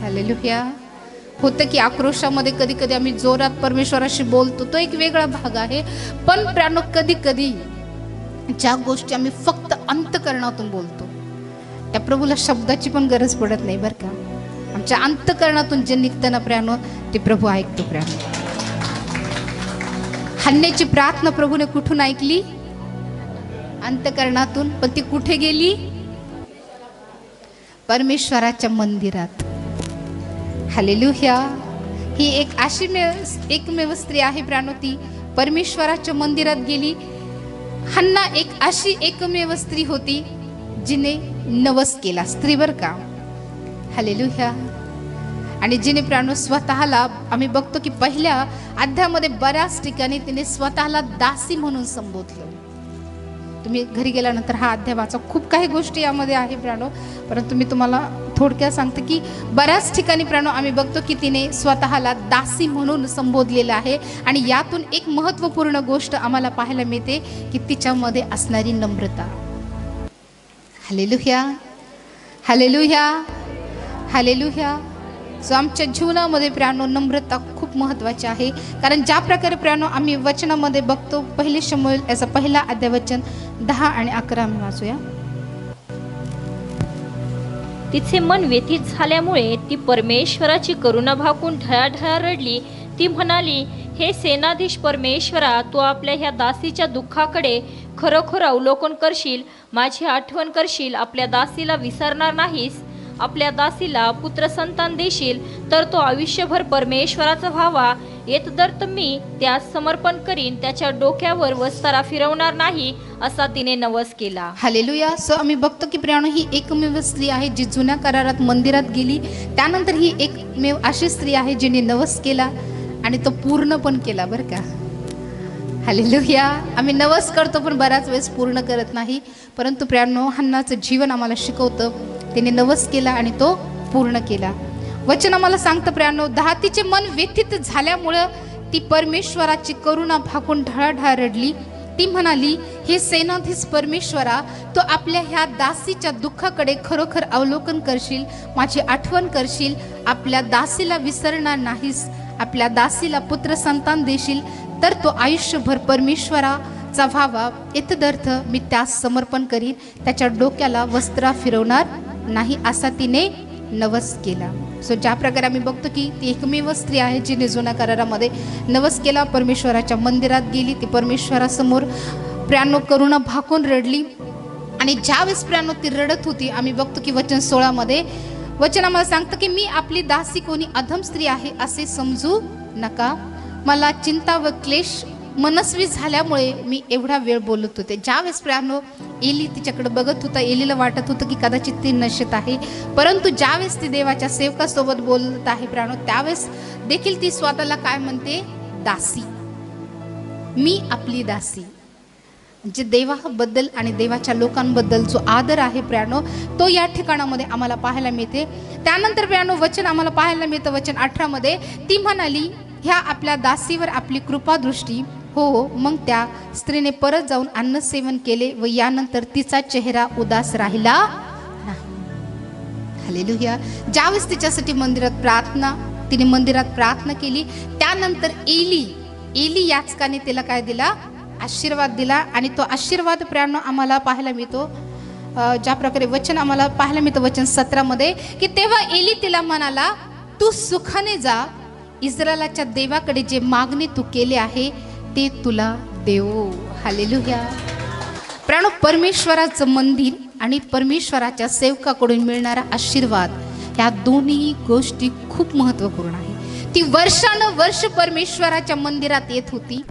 हालेलुया. होतं की आक्रोशामध्ये कधी कधी आम्ही जोरात परमेश्वराशी बोलतो, तो एक वेगळा भाग आहे. पण प्राणो कधी कधी ज्या गोष्टी आम्ही फक्त अंतकरणातून बोलतो त्या प्रभूला शब्दाची पण गरज पडत नाही बरं का. आमच्या अंतकरणातून जे निघतं ना प्राणो ते प्रभू ऐकतो प्राणो. हन्नेची प्रार्थना प्रभूने कुठून ऐकली? अंतकरणातून. पण ती कुठे गेली? परमेश्वराच्या मंदिरात. हालेलुया. ही एक अशी एकमेव स्त्री आहे प्राणो ती परमेश्वराच्या मंदिरात गेली. हन्ना एक अशी एकमेव स्त्री होती जिने नवस केला. स्त्री बर का. हालेलुया. आणि जिने प्राणो स्वतःला, आम्ही बघतो की पहिल्या अध्यायामध्ये बऱ्याच ठिकाणी तिने स्वतःला दासी म्हणून संबोधलं. तुम्ही घरी गेल्यानंतर हा अध्याय वाचा. खूप काही गोष्टी यामध्ये आहे प्राणो, परंतु मी तुम्हाला थोडक्यात सांगते की बऱ्याच ठिकाणी प्राणो आम्ही बघतो की तिने स्वतःला दासी म्हणून संबोधलेलं आहे. आणि यातून एक महत्त्वपूर्ण गोष्ट आम्हाला पाहायला मिळते की तिच्यामध्ये असणारी नम्रता. हालेलुया. हालेलुया. हालेलुया. सो आमच्या जीवनामध्ये प्रियानो नम्रता खूप महत्त्वाची आहे. कारण ज्या प्रकारे प्रियानो आम्ही वचनामध्ये बघतो, पहिले शमूएल याचा पहिला अध्याय वचन 10 आणि 11 आम्ही वाचूया. तिचे मन व्यथित झाल्यामुळे ती परमेश्वराची करुणा भाकून ढळाढळा रडली. ती म्हणाली, हे सेनाधीश परमेश्वरा, तू आपल्या ह्या दासीच्या दुःखाकडे खरोखर अवलोकन करशील, माझी आठवण करशील, आपल्या दासीला विसरणार नाहीस, आपल्या दासीला पुत्रसंतान देशील, तर तो आयुष्यभर परमेश्वराचा व्हावा. येतदर्थ मी त्यास समर्पण करीन, त्याच्या डोक्यावर वस्तारा फिरवणार नाही, असा तिने नवस केला. हालेलुया. सो आम्ही बघतो की प्रियानो ही एकमेव स्त्री आहे जी जुन्या करारात मंदिरात गेली. त्यानंतर ही एकमेव अशी स्त्री आहे जिने नवस केला आणि तो पूर्ण पण केला बरं का. हालेलुया. आम्ही नवस करतो पण बऱ्याच वेळेस पूर्ण करत नाही, परंतु प्रियानो हन्नाचं जीवन आम्हाला शिकवतं. तिने नवस केला आणि तो पूर्ण केला. वचन आम्हाला सांगतं प्रियानो, तिचे मन व्यथित झाल्यामुळं ती परमेश्वराची करुणा भाकून ढळाढळा रडली. ती म्हणाली, हे सेनाधीश परमेश्वरा, तो आपल्या ह्या दासीच्या दुःखाकडे खरोखर अवलोकन करशील, माझी आठवण करशील, आपल्या दासीला विसरणार नाहीस, आपल्या दासीला पुत्र संतान देशील, तर तो आयुष्यभर परमेश्वराचा व्हावा. येतदर्थ मी त्यास समर्पण करीन, त्याच्या डोक्याला वस्त्रा फिरवणार नाही, असा तिने नवस केला. सो ज्या प्रकारे आम्ही बघतो की ती एकमेव स्त्री आहे जिने जुन्या करारामध्ये नवस केला, परमेश्वराच्या मंदिरात गेली, ती परमेश्वरासमोर प्रियानो करुणा भाकून रडली. आणि ज्यावेळेस प्रियानो ती रडत होती, आम्ही बघतो की वचन 16 मध्ये वचन आम्हाला सांगतं की मी आपली दासी कोणी अधम स्त्री आहे असे समजू नका, मला चिंता व क्लेश मनस्वी झाल्यामुळे मी एवढा वेळ बोलत होते. ज्यावेळेस प्रियानो एली तिच्याकडे बघत होता, एलीला वाटत होतं की कदाचित ती नशेत आहे, परंतु ज्यावेळेस ती देवाच्या सेवकासोबत बोलत आहे प्रियानो, त्यावेळेस देखील ती स्वतःला काय म्हणते, दासी, मी आपली दासी. जे देवाबद्दल आणि देवाच्या लोकांबद्दल जो आदर आहे प्रियानो, तो या ठिकाणामध्ये आम्हाला पाहायला मिळते. त्यानंतर प्रियानो वचन आम्हाला पाहायला मिळतं वचन 18 मध्ये, ती म्हणाली, ह्या आपल्या दासीवर आपली कृपादृष्टी हो. मग त्या स्त्रीने परत जाऊन अन्न सेवन केले व यानंतर तिचा चेहरा उदास राहिला नाही. हालेलुया. ज्यावेळेस तिच्यासाठी तिने मंदिरात प्रार्थना केली, त्यानंतर एली याचकाने तिला काय दिला, आशीर्वाद दिला. आणि तो आशीर्वाद प्रियानो आम्हाला पाहायला मिळतो, ज्या प्रकारे वचन आम्हाला पाहायला मिळतं वचन 17 मध्ये, की तेव्हा एली तिला म्हणाला, तू सुखाने जा, इस्रायलाच्या देवाकडे जे मागणी तू केले आहे ते तुला देवो. हालेलुया. प्रियानो परमेश्वराचं मंदिर आणि परमेश्वराच्या सेवकाकडून मिळणारा आशीर्वाद, ह्या दोन्ही गोष्टी खूप महत्त्वपूर्ण आहे. ती वर्षानुवर्ष परमेश्वराच्या मंदिरात येत होती,